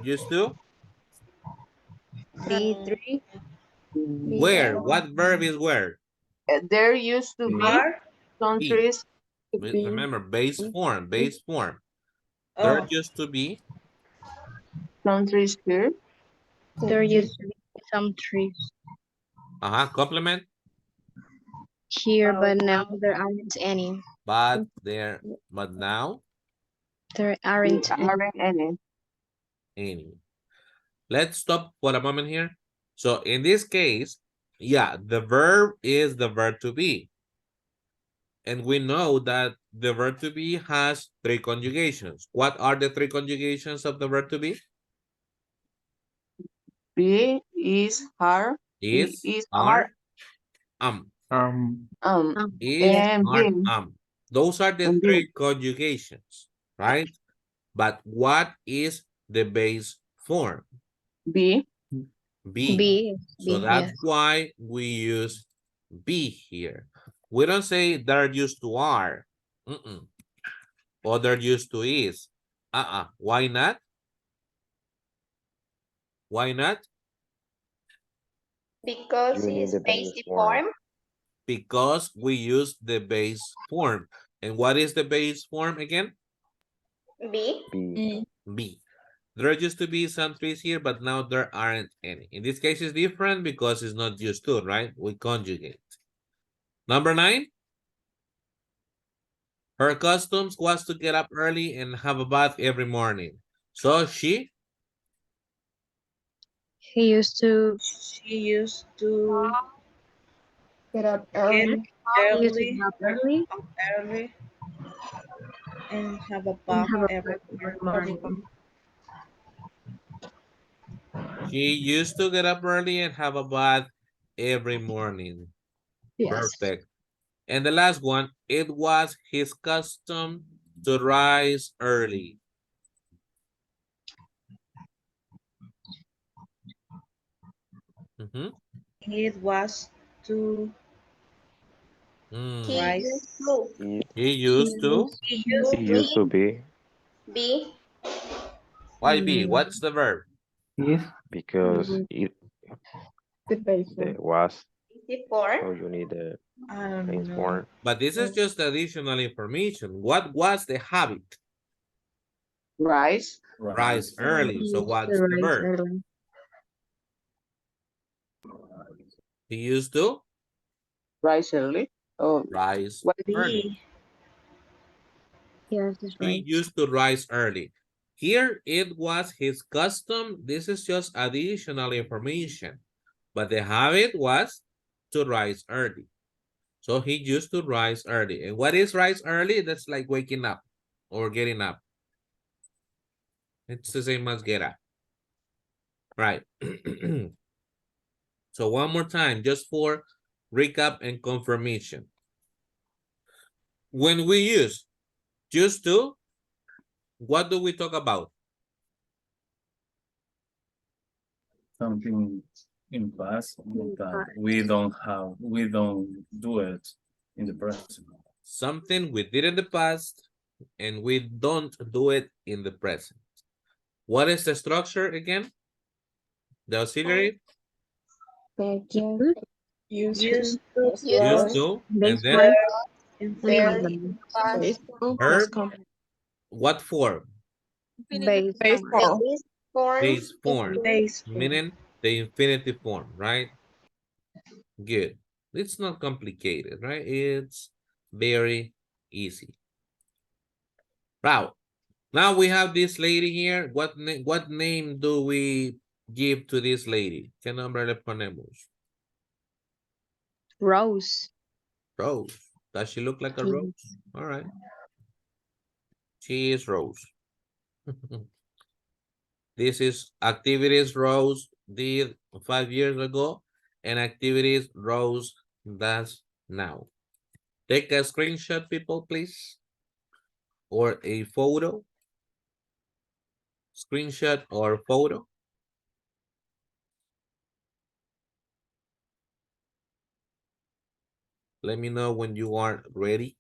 used to? be three. Where? What verb is where? There used to be are. some Be. trees. Remember, base form, base form. There Oh, used to be. Some trees here. There used to be some trees Complement. here, but now there aren't any. But now There aren't any. Aren't any. any. Let's stop for a moment here. So in this case, yeah, the verb is the verb to be. And we know that the verb to be has 3 conjugations. What are the 3 conjugations of the verb to be? Be, is, are. Is, Is, are, is, and are, been. Those are the And 3 conjugations, right? But what is the base form? Be. Be. So that's yes. why we use be here. We don't say they're used to are. Or they're used to is. Why not? Why not? Because You need it's the basic base form. form. Because we use the base form. And what is the base form again? Be. Be. Be. There used to be some trees here, but now there aren't any. In this case, it's different because it's not used to, right? We conjugate. Number 9. Her customs was to get up early and have a bath every morning. So she She used to Get up get early. used to early, get up early early, and have a and bath have a every breakfast morning. morning. used to get up early and have a bath every morning. Yes. Perfect. And the last one, it was his custom to rise early. It was to Mm. He used to. He used to. He used It used to be Be. Why be? What's the verb? because it there was, Basic form. so you need the I don't base know. form. But this is just additional information. What was the habit? Rise. Rise early. So what's the Rise verb? early. He used to Rise early. Oh, rise what early. Yes, that's He right. used to rise early. Here it was his custom. This is just additional information. But the habit was to rise early. So he used to rise early. And what is rise early? That's like waking up or getting up. It's the same as get up. Right. So one more time, just for recap and confirmation. When we use used to, what do we talk about? Something in past that we don't do it in the present. Something we did in the past and we don't do it in the present. What is the structure again? The auxiliary? Used Used to. to, and Base then form. verb. What form? Base form. Base form, Base form. meaning the infinitive form, right? Good. It's not complicated, right? It's very easy. Wow. Now we have this lady here. What name do we give to this lady? ¿Qué nombre le ponemos? Rose. Rose. Does she look like a Yes. rose? All right. She is Rose. This is activities Rose did 5 years ago and activities Rose does now. Take a screenshot, people, please. Or a photo. Screenshot or photo. Let me know when you are ready.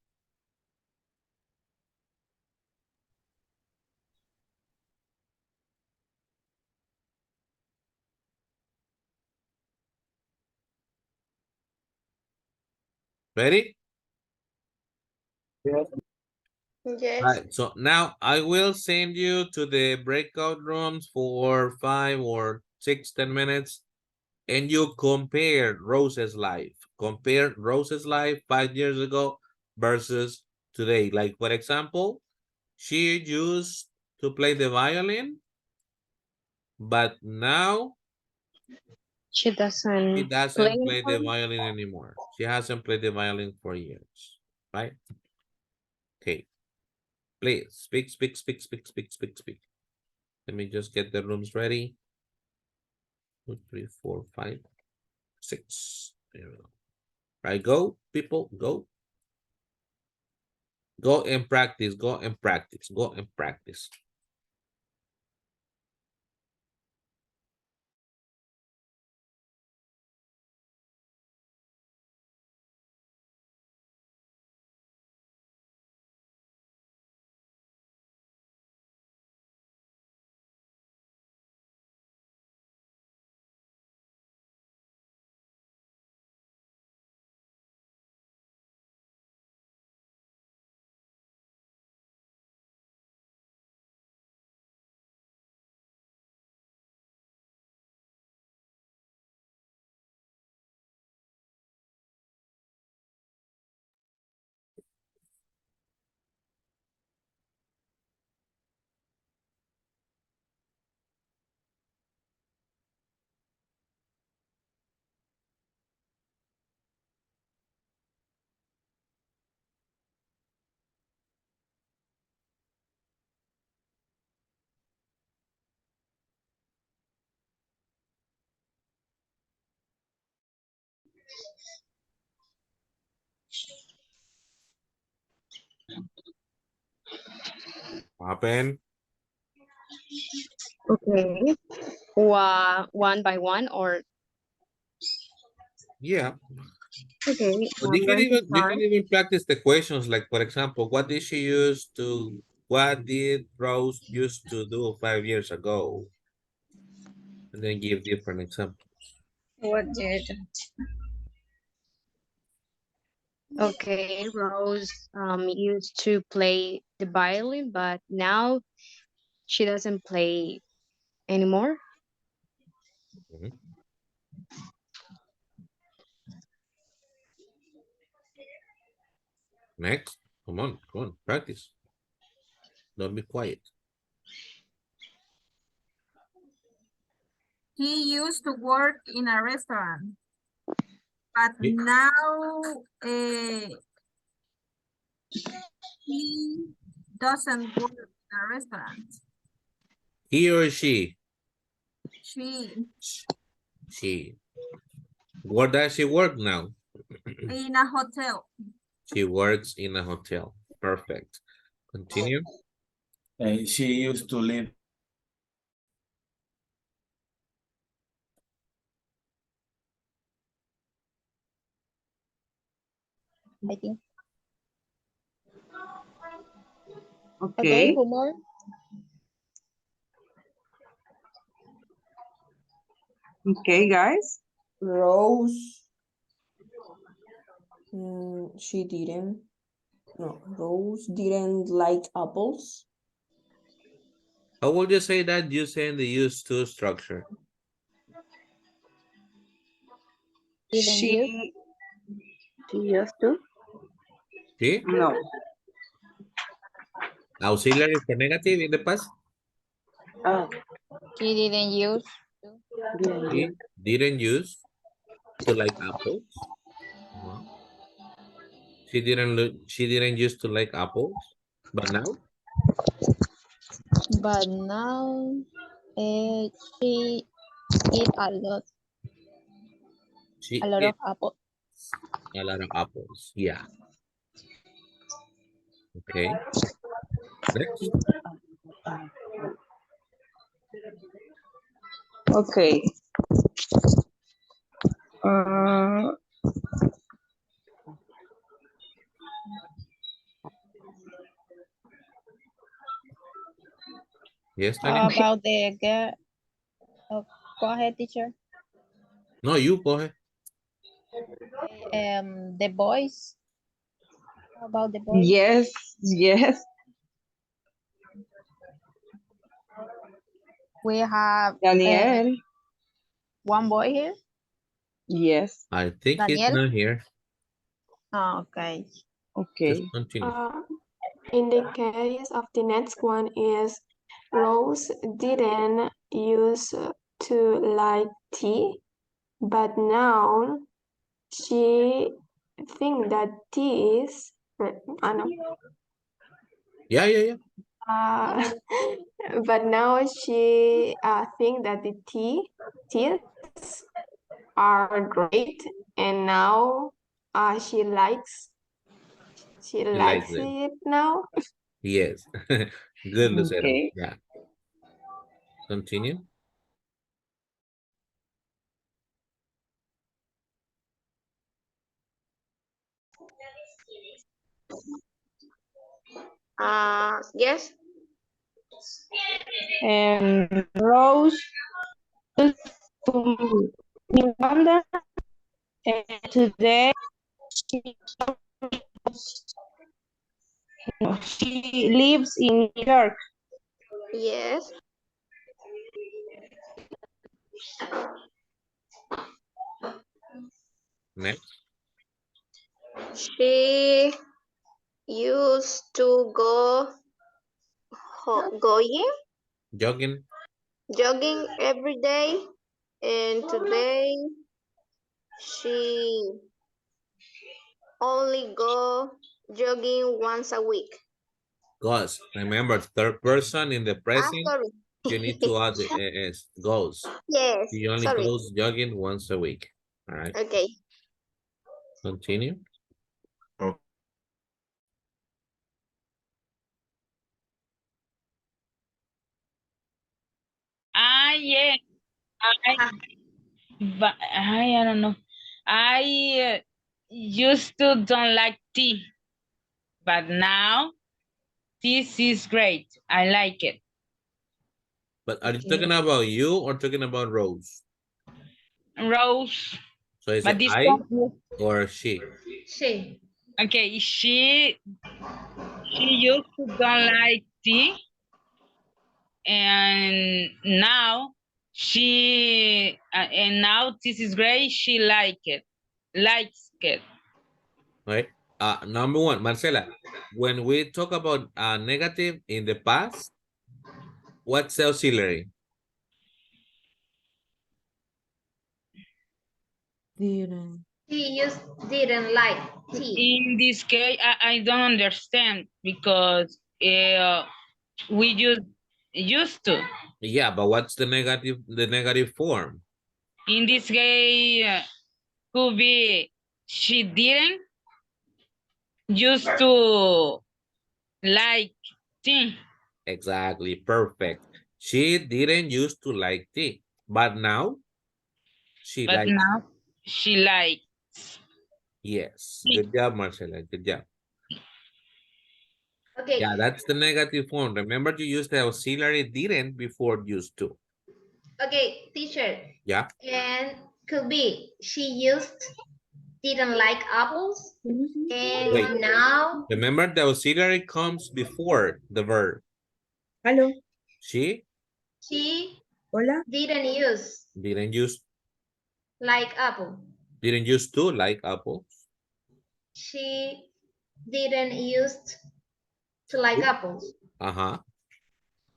Ready? Yes. Right. So now I will send you to the breakout rooms for 5 or 6, 10 minutes. And you compare Rose's life. Compare Rose's life 5 years ago versus today. Like, for example, she used to play the violin, but now She she doesn't play doesn't play the anymore. violin anymore. She hasn't played the violin for years, right? Okay, please speak, speak, speak, speak, speak, speak, speak. Let me just get the rooms ready. 2, 3, 4, 5, 6. There we go. Right, go, people, go. Go and practice, go and practice, go and practice. Happen. Okay. One by one or Yeah. okay. But I'm going to you start. can even practice the questions. Like, for example, what did Rose used to do 5 years ago? And then give different examples. What did? Okay, Rose used to play the violin, but now she doesn't play anymore. Mhm. Next, come on, practice. Don't be quiet. He used to work in a restaurant, but He, now he doesn't work in a restaurant. he or she, She she. Where does she work now? in a hotel. She works in a hotel. Perfect. Continue. She used to live. I think. Okay, Okay. who more? Okay, guys. Rose. She didn't. No, Rose didn't like apples. How would you say that using the used to structure? Didn't use. She She used to. ¿Sí? no. Auxiliary for negative in the past? Oh. She didn't use. Didn't use. He didn't use to like apples. She didn't used to like apples, but now But now she eat she a lot of eats apple. a lot of apples. Yeah. Okay. Next. Okay. Uh, Yes, How Tanya. about the girl? Oh, go ahead, teacher. No, you go ahead. The boys. How about the boys? yes, yes, We have Daniel. one boy here. Yes. I think he's Daniel. not here. Oh, okay. Okay. Just continue. In the case of the next one is Rose didn't used to like tea, but now she think that tea is, I know. Yeah. But now she think that the teas are great, and now she He likes it. it now. Yes. Good, Lucero. Okay. Yeah. Continue. Yes. And Rose used to be London, and today she, she lives in New York. Yes. Next. She used to Jogging. jogging every day, and today she only go jogging once a week. Goes. Remember, third person in the present. Sorry. You need to add the es. Goes. Yes, She only sorry. goes jogging once a week. All right. Okay. Continue. Yeah. But I don't know. I used to don't like tea, but now this is great. I like it. But are you talking about you or talking about Rose? Rose. So is But it this I one, or she? she. Okay, she used to don't like tea, and now and now this is great. She likes it. Right. Number one, Marcela, when we talk about negative in the past, what's auxiliary? Didn't. Didn't like tea. In this case, I don't understand because we used to. Yeah, but what's the negative form? In this case, could be she didn't used to like tea, Exactly, perfect. She didn't used to like tea, but now she but likes. now she likes. Yes, good job, Marcela, good job. Okay. Yeah, that's the negative form. Remember to use the auxiliary didn't before used to. Okay, teacher. Yeah. And could be she didn't like apples, Wait. and now Remember the auxiliary comes before the verb. Hello. She she Hola. didn't use like apple. didn't used to like apples. She didn't used to like apples, Uh-huh.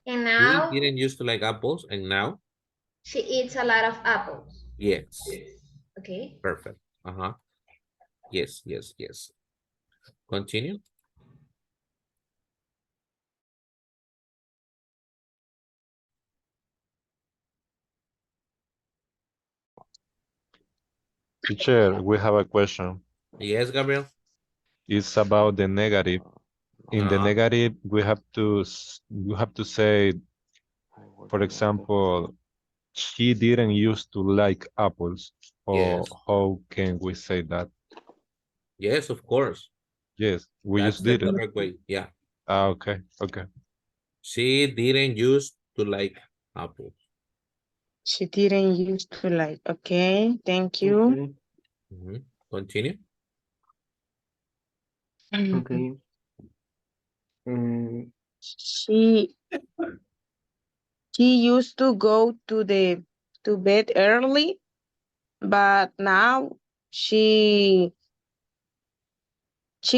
and He now didn't used to like apples, and now she eats a lot of apples. yes. Okay. Perfect. Uh-huh. Yes. Continue. Teacher, we have a question. Yes, Gabriel. It's about the negative. In the negative, we have to say, for example, she didn't used to like apples. Or Yes. how can we say that? Yes, of course. Yes, we That's just the didn't. correct way. Yeah. Okay, okay. She didn't used to like apples. She didn't used to like. Okay, thank you. Continue. Okay. She used to go to bed early, but now she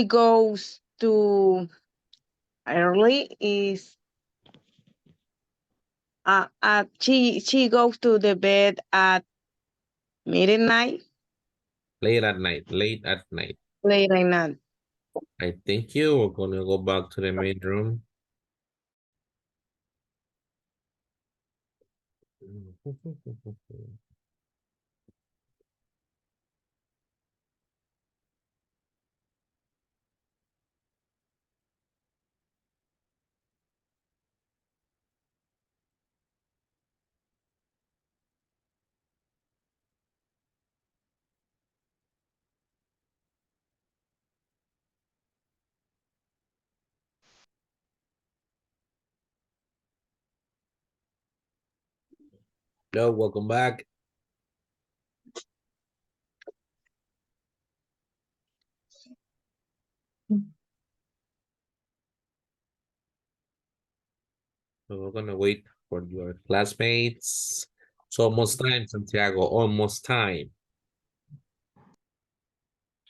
goes to early is she goes to the bed at midnight. Late at night. Late at night. Late at night. I thank you. We're gonna go back to the main room. Hello, welcome back. So we're gonna wait for your classmates. It's almost time, Santiago. Almost time.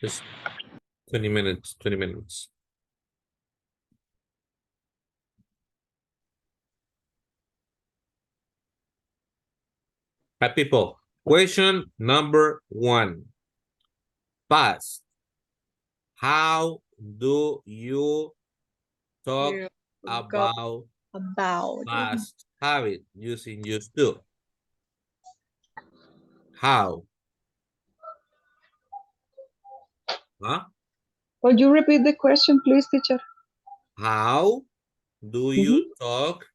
Just 20 minutes, 20 minutes. Hi, people. Question number 1. Past. How do you talk about past habit using used to? How? Huh? Could you repeat the question, please, teacher? How do you talk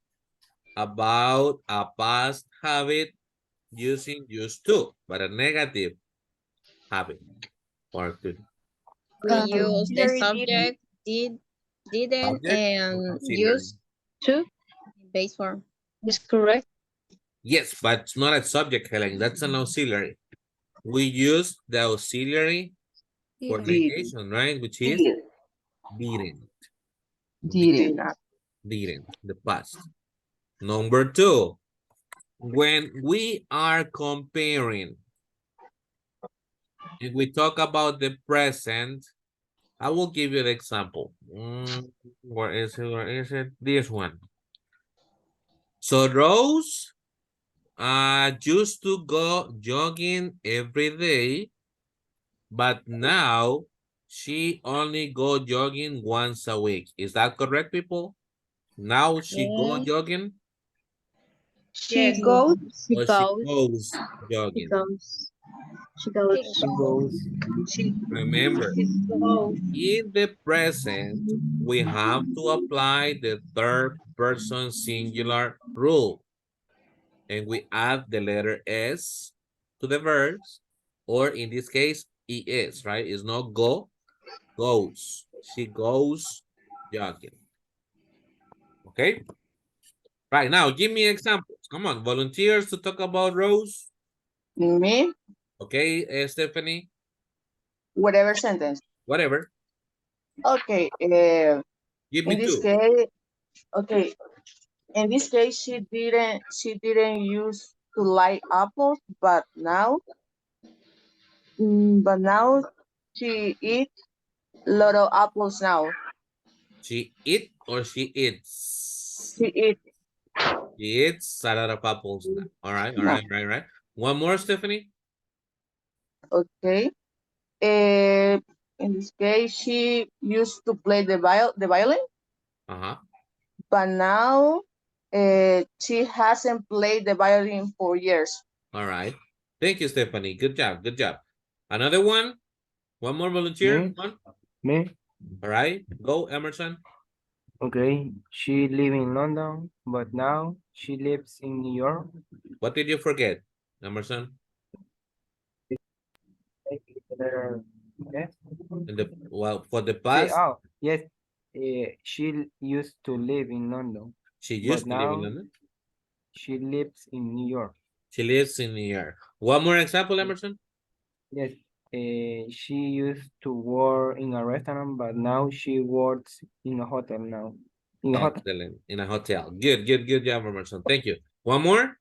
about a past habit using used to, but a negative habit or good? We use the subject didn't Subject or and auxiliary? used to base form. Is correct. Yes, but it's not a subject, Helen. That's an auxiliary. We use the auxiliary for negation, right? Which is didn't. Didn't, the past. Number 2, when we are comparing, if we talk about the present, I will give you the example. Where is it? Where is it? This one. So Rose used to go jogging every day, but now she only go jogging once a week. Is that correct, people? Now she go jogging? She goes. Or she goes jogging? She goes. Remember, in the present, we have to apply the third person singular rule. And we add the letter S to the verbs, or in this case, ES, right? It's not go, goes. She goes jogging. Okay? Right, now give me examples. Come on, volunteers to talk about Rose. Me? Okay, Stephanie. Whatever sentence. Whatever. Okay. Give In me this 2. case, okay. In this case, she didn't use to like apples, but now she eats a lot of apples now. She eat or she eats? She eats. She eats a lot of apples now. All right, all right, all right. One more, Stephanie. Okay. in this case, she used to play the violin, Uh-huh. but now she hasn't played the violin for years. All right. Thank you, Stephanie. Good job. Good job. Another one? One more volunteer? Me? One? Me? All right. Go, Emerson. Okay, she live in London, but now she lives in New York. What did you forget, Emerson? Yes. Well, for the Say, past, oh, yes. She used to live in London, she but used to live in now London. she lives in New York. She lives in New York. One more example, Emerson? Yes. She used to work in a restaurant, but now she works in a hotel now. In a hotel. Excellent. In a hotel. Good, good, good job, Emerson. Thank you. One more?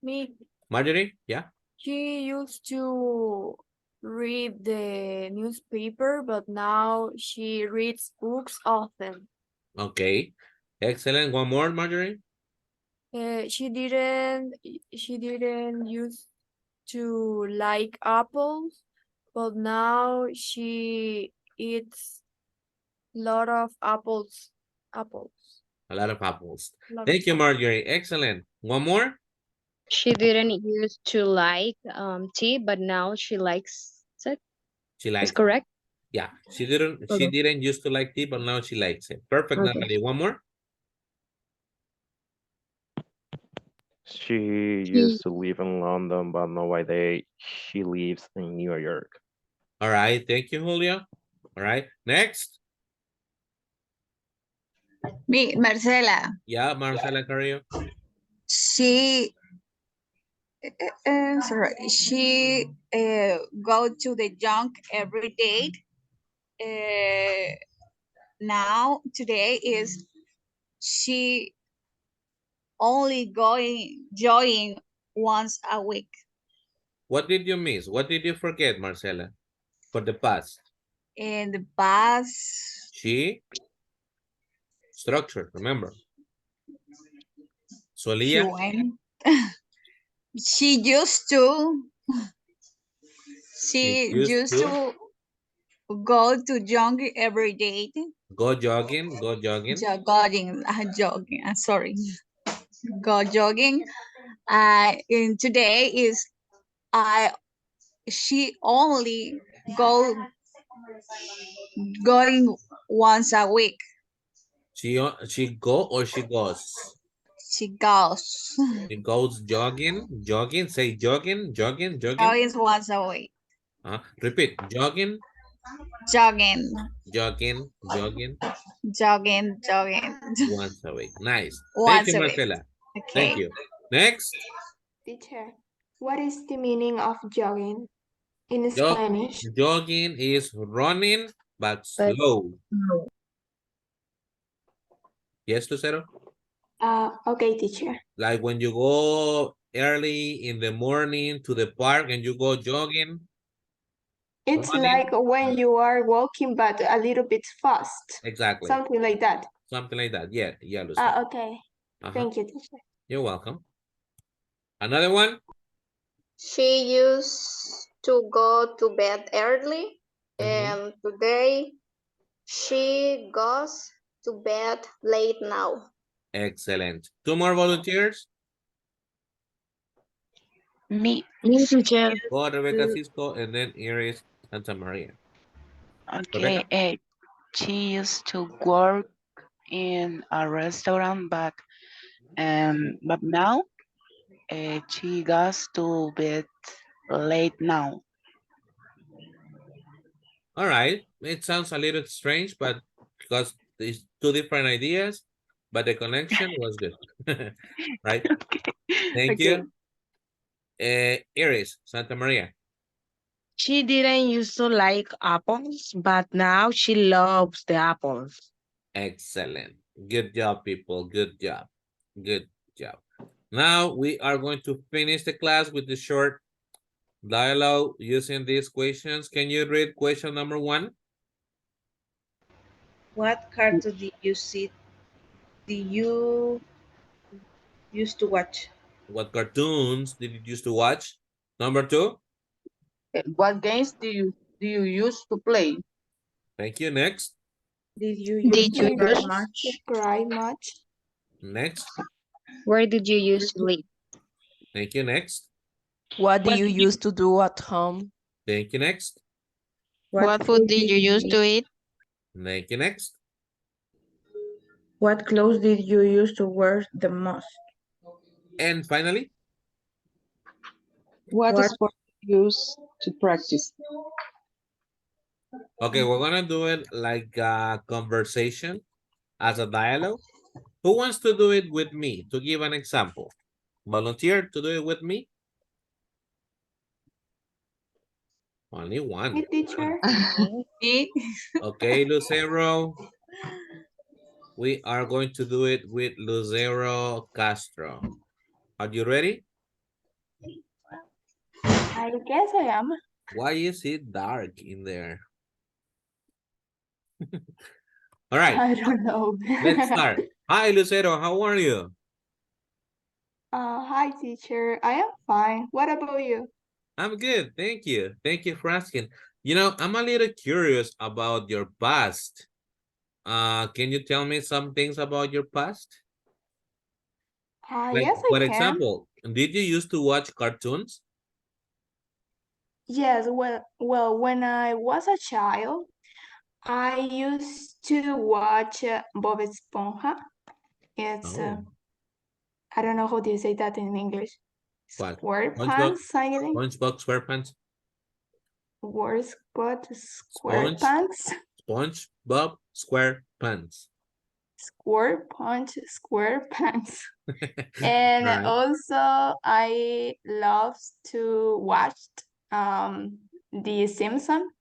Me, Marjorie? Yeah? she used to read the newspaper, but now she reads books often. Okay. Excellent. One more, Marjorie? She didn't used to like apples, but now she eats lot of apples. Apples. A lot of apples. Lot of Thank you, Marjorie. Excellent. One more? She didn't used to like tea, but now she likes it. She Is likes it. correct? Yeah. She didn't used to like tea, but now she likes it. Perfect, Okay. Natalie. One more? She She used to live in London, but nowadays she lives in New York. All right. Thank you, Julio. All right. Next. Me, Marcela. Yeah, Marcela Carrillo. She, sorry, she go to the junk every day. Now today is she only going jogging once a week. What did you miss? What did you forget, Marcela? For the past. In the past, She structure, remember. she Solía. went. She used to. She She used used to to go to jogging every day. go jogging, go jogging. Jogging. Sorry, go jogging. And today is I. She only going once a week. She go or she goes? She goes. She goes jogging, jogging. Say jogging, jogging, jogging. Jogging once a week. Repeat. Jogging, Jogging. jogging, jogging. Jogging. Once a week. Nice. Thank you, Once a week. Marcela. Thank Okay. you. Next. Teacher, what is the meaning of jogging in Jog Spanish? jogging is running but slow. Yes, Lucero? Okay, teacher. Like when you go early in the morning to the park and you go jogging. It's Running. like when you are walking but a little bit fast. Exactly. Something like that. Something like that. Yeah, yeah, Lucero. Okay. Thank you, teacher. You're welcome. Another one? She used to go to bed early, and today she goes to bed late now. Excellent. Two more volunteers? Me. teacher. Go Rebecca Cisco and then Iris Santa Maria. Okay, Rebecca? she used to work in a restaurant, but now she goes to bed late now. All right. It sounds a little strange, but because these two different ideas, but the connection was good. Right? Thank Okay. you. Iris Santa Maria. She didn't used to like apples, but now she loves the apples. Excellent. Good job, people. Good job. Good job. Now we are going to finish the class with the short dialogue using these questions. Can you read question number 1? What cartoon did you used to watch? What cartoons did you used to watch? Number 2? What games do you use to play? Thank you. Next. Did you Did used to you cry use much? To cry much? Next. Where did you used to live? Thank you. Next. What do you used to do at home? Thank you. Next. What food did you used to eat? Thank you. Next. What clothes did you used to wear the most? And finally. What sport did you used to practice? Okay, we're gonna do it like a conversation as a dialogue. Who wants to do it with me? To give an example. Volunteer to do it with me? Only one. Hey, teacher. Me? Okay, Lucero. We are going to do it with Lucero Castro. Are you ready? I guess I am. Why is it dark in there? All right, I don't know. let's start. Hi, Lucero, how are you? Hi, teacher. I am fine. What about you? I'm good, thank you. Thank you for asking. You know, I'm a little curious about your past. Can you tell me some things about your past? Like, Yes, I for can. example, did you used to watch cartoons? Yes, well, when I was a child, I used to watch Bob Esponja. It's Oh, I don't know how do you say that in English. what? SpongeBob? SquarePants, I think. SpongeBob SquarePants? Worst but Sponge? SquarePants. SpongeBob SquarePants. SquarePants. And All right. also I love to watch The Simpsons.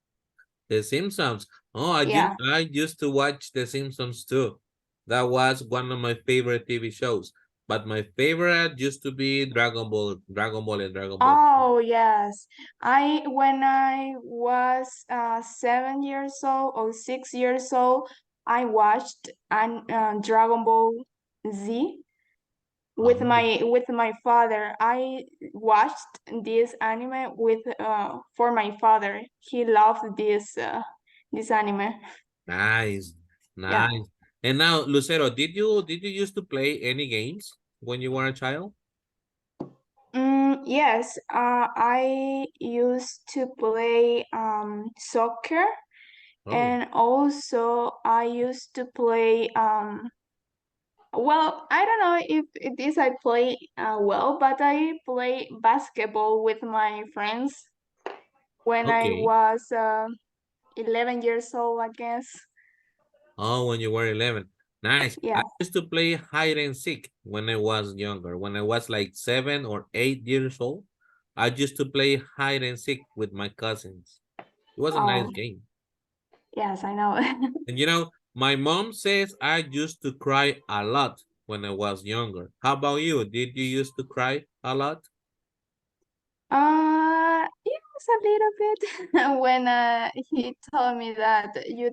The Simpsons. Oh, Yeah. I used to watch The Simpsons too. That was one of my favorite TV shows. But my favorite used to be Dragon Ball and Dragon Ball. Oh yes. I when I was 7 years old or 6 years old, I watched an Dragon Ball Z with my father. I watched this anime with for my father. He loved this anime. Nice, Yeah. nice. And now, Lucero, did you used to play any games when you were a child? Yes, I used to play soccer, Oh, and also I used to play well, I don't know if it is I play well, but I play basketball with my friends when I okay. was 11 years old, I guess. Oh, when you were 11. Nice. I Yeah. used to play hide and seek when I was younger. When I was like 7 or 8 years old, I used to play hide and seek with my cousins. It was a nice Oh, game. yes, I know. And you know, my mom says I used to cry a lot when I was younger. How about you? Did you used to cry a lot? Yes, a little bit when he told me that you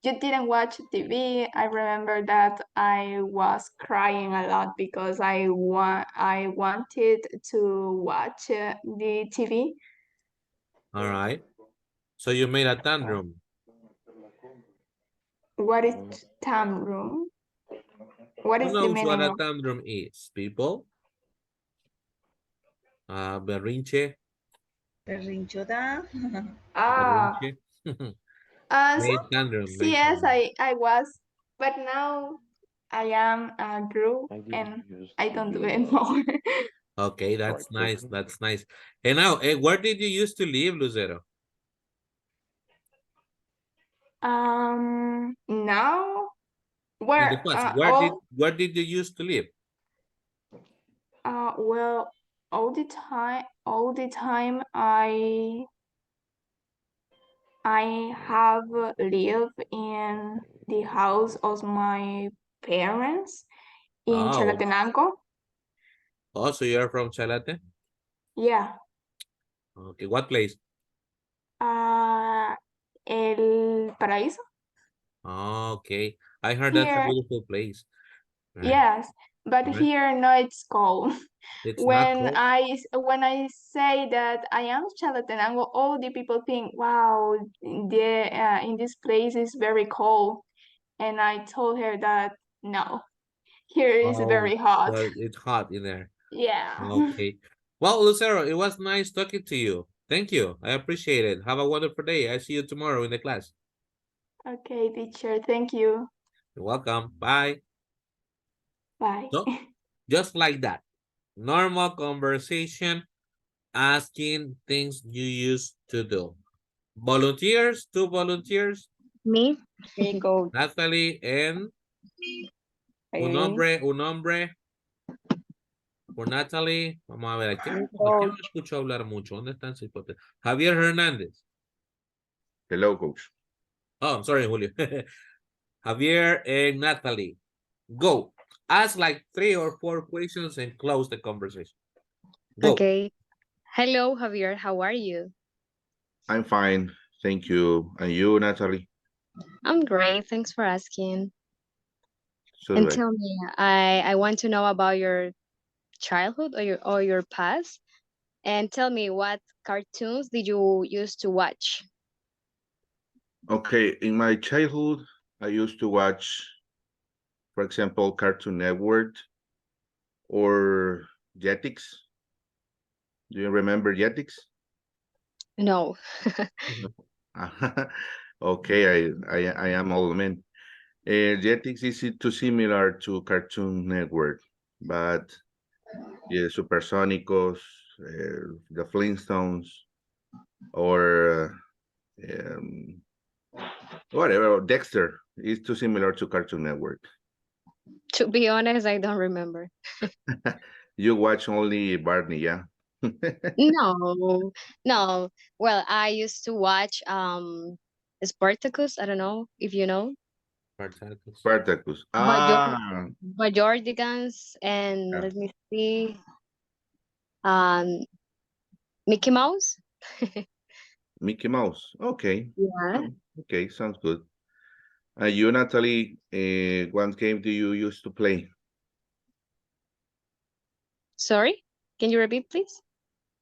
didn't watch TV. I remember that I was crying a lot because I wanted to watch the TV. All right. So you made a tantrum. What is time room? What Who is the knows what meaning a of? tantrum is, people? Berrinche, Berrinchuda. Ah, berrinche. Made tantrum, sometimes made yes, tantrum. I was, but now I am a girl I didn't and used I to don't do it be more. Okay, sorry, that's nice. person. That's nice. And now, where did you used to live, Lucero? Now In the where past, where did you used to live? well all the time I have lived in the house of my parents in Oh, Chalatenango. oh, so you're from Chalate? Yeah. Okay, what place? El Paraíso Oh, okay. I heard that's a here. beautiful place. Right. Yes, But Right? here, no, it's cold. It's not When cold. I say that I am Chalatenango, all the people think, wow, in this place is very cold. And I told her that no, here is Oh, very hot. well, it's hot in there. Yeah. Okay. Well, Lucero, it was nice talking to you. Thank you. I appreciate it. Have a wonderful day. I see you tomorrow in the class. Okay, teacher, thank you. You're welcome. Bye. Bye. So, just like that, normal conversation, asking things you used to do. Volunteers, two volunteers, Me? Me, coach. Natalie and Irene. un hombre por Natalie. Vamos a ver, Me, ¿a quién no coach. escucho hablar mucho? ¿Dónde están sus hipotes? Javier Hernández. Hello, coach. Oh, I'm sorry, Julio. Javier and Natalie. Go. Ask like 3 or 4 questions and close the conversation. Go. Okay. Hello, Javier. How are you? I'm fine. Thank you. And you, Natalie? I'm great. Thanks for asking. So And do I. tell me, I want to know about your childhood or your past. And tell me, what cartoons did you used to watch? Okay, in my childhood, I used to watch, for example, Cartoon Network or Jetix. Do you remember Jetix? No. Okay, I am old man. Jetix is too similar to Cartoon Network, but yeah, Supersónicos, the Flintstones, or um, whatever, Dexter is too similar to Cartoon Network. To be honest, I don't remember. You watch only Barney, yeah? No, no. Well, I used to watch Spartacus. I don't know if you know. Spartacus. Spartacus. Bajordigans, and Yeah. let me see. Um, Mickey Mouse. Mickey Mouse. Okay. Yeah. Okay, sounds good. You, Natalie, what game do you used to play? Sorry, can you repeat, please?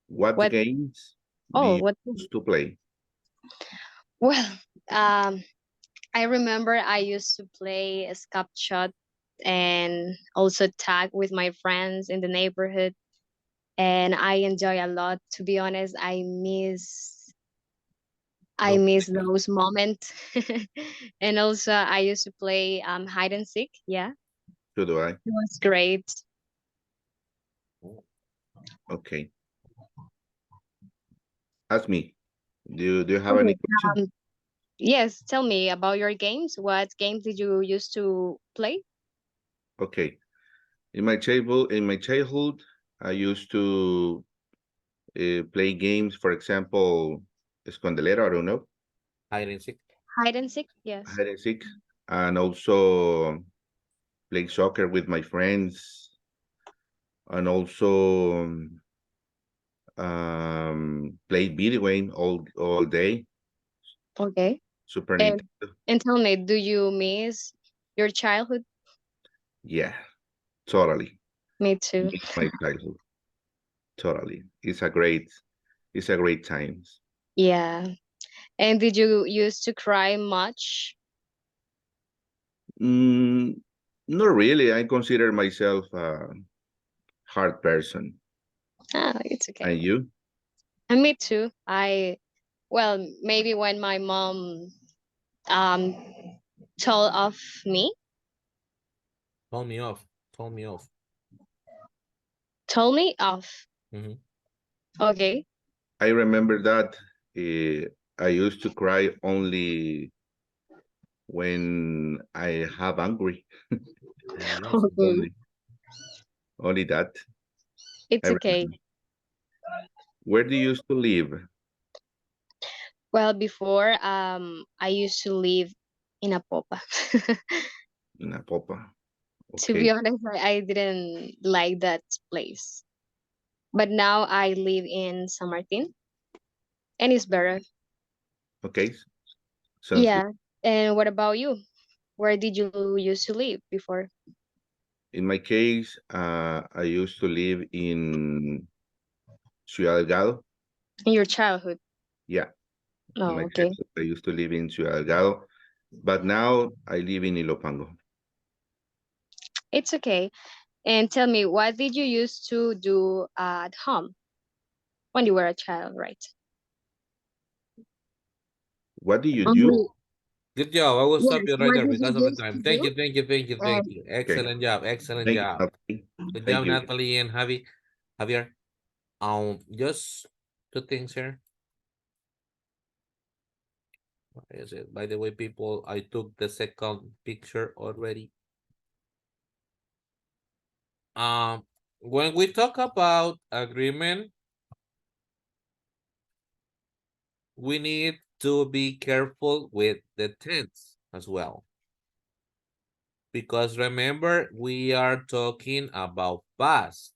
What What? games do Oh, you what? used to play? Well, um, I remember I used to play a Shot and also tag with my friends in the neighborhood, and I enjoy a lot. To be honest, I No. miss those moments. And also I used to play hide and seek. Yeah, So do I. it was great. Okay. Ask me. Do you have any Okay. question? Yes, tell me about your games. What games did you used to play? Okay. In my childhood, I used to play games, for example, Escondelero, I don't know, Hide and seek. Hide and seek. Yes. hide and seek, and also play soccer with my friends, and also play video game all day, Okay. Super And Nintendo. and tell me, do you miss your childhood? Yeah, totally. Me too. Miss my childhood, totally. It's a great times. Yeah. And did you used to cry much? Mm, not really. I consider myself a hard person. Ah, it's okay. And you? And me too. Well, maybe when my mom um told of me, Told me off. Told me off. told me off. Mhm. Okay. I remember that I used to cry only when I have angry. Yes, Okay. Only that. I It's okay. remember. Where do you used to live? Well, before I used to live in a popa. In Apopa. To be Okay. honest, I didn't like that place. But now I live in San Martin and it's better. Okay. Sounds good. Yeah. And what about you? Where did you used to live before? In my case, I used to live in Ciudad Delgado. In your childhood? Yeah. In Oh, my okay. childhood, I used to live in Ciudad Delgado, but now I live in Ilopango. It's okay. And tell me, what did you used to do at home when you were a child, right? What do you do? Mhm. Good job. I will stop Yes, you right what there did you because of the used to time. Thank do? you, thank you, thank you, thank you. Okay. Excellent job, excellent Thank you, job. Natalie. Good Thank job, you. Natalie and Javier. Just two things here. What is it? By the way, people, I took the second picture already. When we talk about agreement, we need to be careful with the tense as well. Because remember, we are talking about past.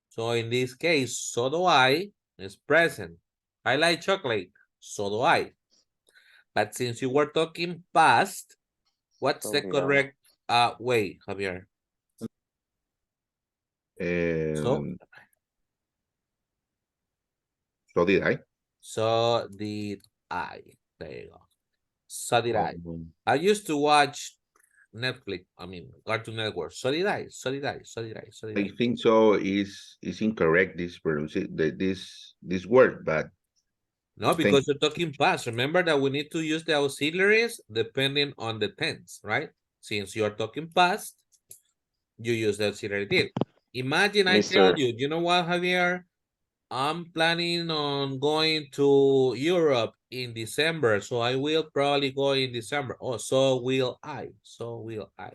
So in this case, so do I is present. I like chocolate, so do I. But since you were talking past, what's the correct way, Javier? So did I. So did I. There you go. So did I. Um, I used to watch Netflix, I mean Cartoon Network. So did I. So did I. So did I. So did I I. think so is incorrect this this word, but No, thank because you're talking past. Remember that we need to use the auxiliaries depending on the tense, right? Since you're talking past, you use the auxiliary did. Imagine I tell Mr. you, you know what, Javier? I'm planning on going to Europe in December, so I will probably go in December. Oh, so will I. So will I.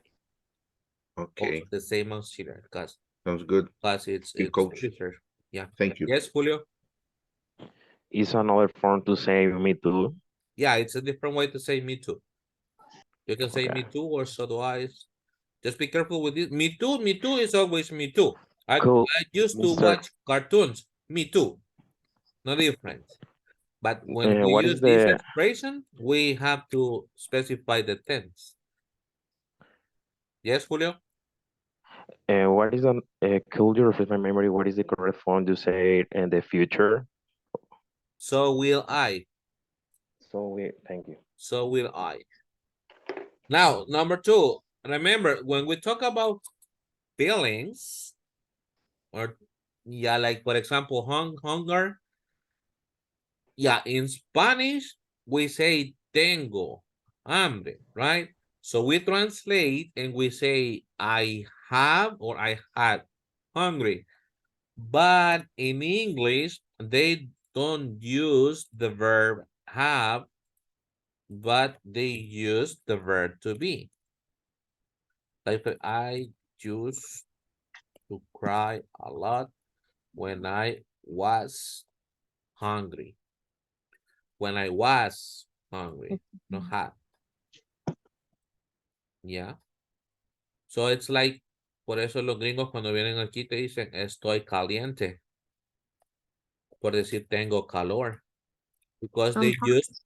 Also Okay. the same auxiliary because Sounds good. it's Coach. future. Yeah. Thank you. Yes, Julio. Is another form to say me too. Yeah, it's a different way to say me too. You can say Okay. me too or so do I. Just be careful with this. Me too is always me too. I Cool, used to Mr. watch cartoons. Me too. No different. But when we What is use this the expression, we have to specify the tense. Yes, Julio? what is an could you refresh my memory? What is the correct form to say in the future? So will I. So we thank you. So will I. Now, number two. Remember, when we talk about feelings, or yeah, like for example, hunger. Yeah, in Spanish, we say tengo hambre, right? So we translate and we say I have or I had hungry. But in English, they don't use the verb have, but they use the verb to be. Like I used to cry a lot when I was hungry. When I was hungry, no had. Yeah. So it's like, por eso los gringos cuando vienen aquí te dicen estoy caliente. Por decir tengo calor. Because they use,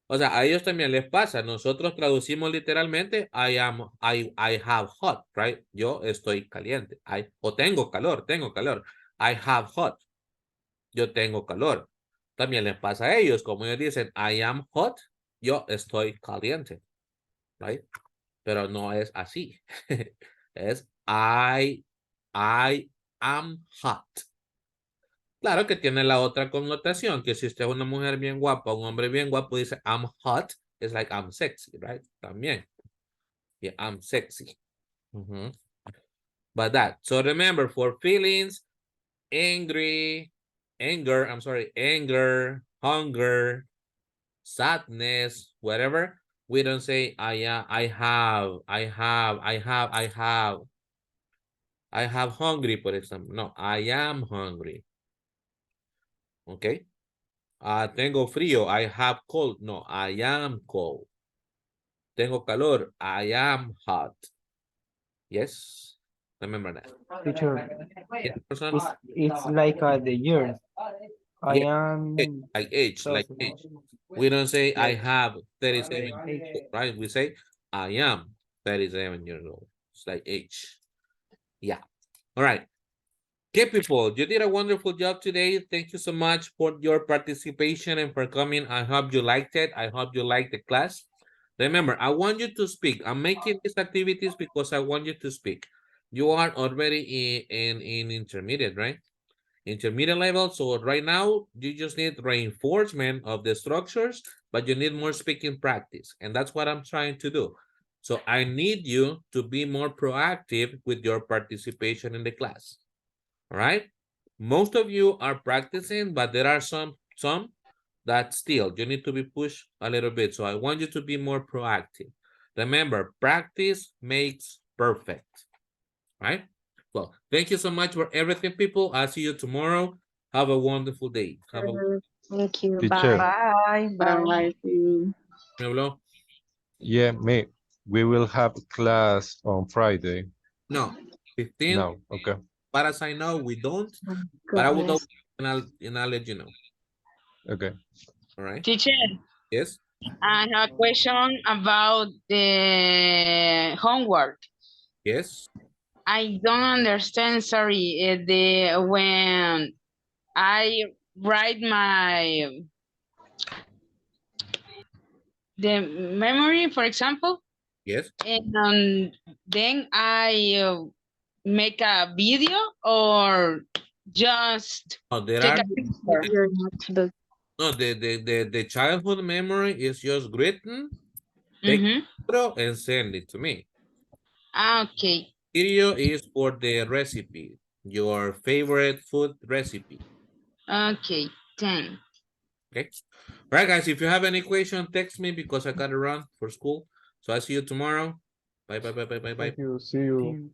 o sea, a ellos también les pasa. Nosotros traducimos literalmente I have hot, right? Yo estoy caliente. O tengo calor, tengo calor. I have hot. Yo tengo calor. También les pasa a ellos, como ellos dicen I am hot, yo estoy caliente, right? Pero no es así. Es I am hot. Claro que tiene la otra connotación, que si usted es una mujer bien guapa, un hombre bien guapo, dice I'm hot, it's like I'm sexy, right? También. Yeah, I'm sexy. But that, so remember, for feelings, anger, hunger, sadness, whatever, we don't say I have hungry, por example. No, I am hungry. Okay. Tengo frío. I have cold. No, I am cold. Tengo calor. I am hot. Yes. Remember that. Teacher, Yes, person? it's like the years. I Yeah. am Like age, like so age. We don't say I like have 37 years age. old, right? We say I am 37 years old. It's like H. Yeah. All right. Okay, people, you did a wonderful job today. Thank you so much for your participation and for coming. I hope you liked it. I hope you liked the class. Remember, I want you to speak. I'm making these activities because I want you to speak. You are already in intermediate, right? Intermediate level. So right now, you just need reinforcement of the structures, but you need more speaking practice. And that's what I'm trying to do. So I need you to be more proactive with your participation in the class. All right. Most of you are practicing, but there are some that still you need to be pushed a little bit. So I want you to be more proactive. Remember, practice makes perfect. Right? Well, thank you so much for everything, people. I'll see you tomorrow. Have a wonderful day. Have a Thank you. Teacher. Bye. Bye. See you. me habló? Yeah, me. We will have class on Friday. No, 15. No, okay. Far as I know, we don't. But I will Goodness. and I'll let you know. Okay. All right. Teacher, Yes. I have a question about the homework. Yes. I don't understand, sorry, when I write the memory, for example, Yes. and then I make a video or just Oh, there take are a picture. You're not the no the childhood memory is just written, take a photo and send it to me. Okay. Video is for the recipe, your favorite food recipe. Okay, thanks. Okay. All right, guys. If you have any question, text me because I gotta run for school. So I see you tomorrow. Bye, bye, bye, bye, bye, bye. Thank you. See you.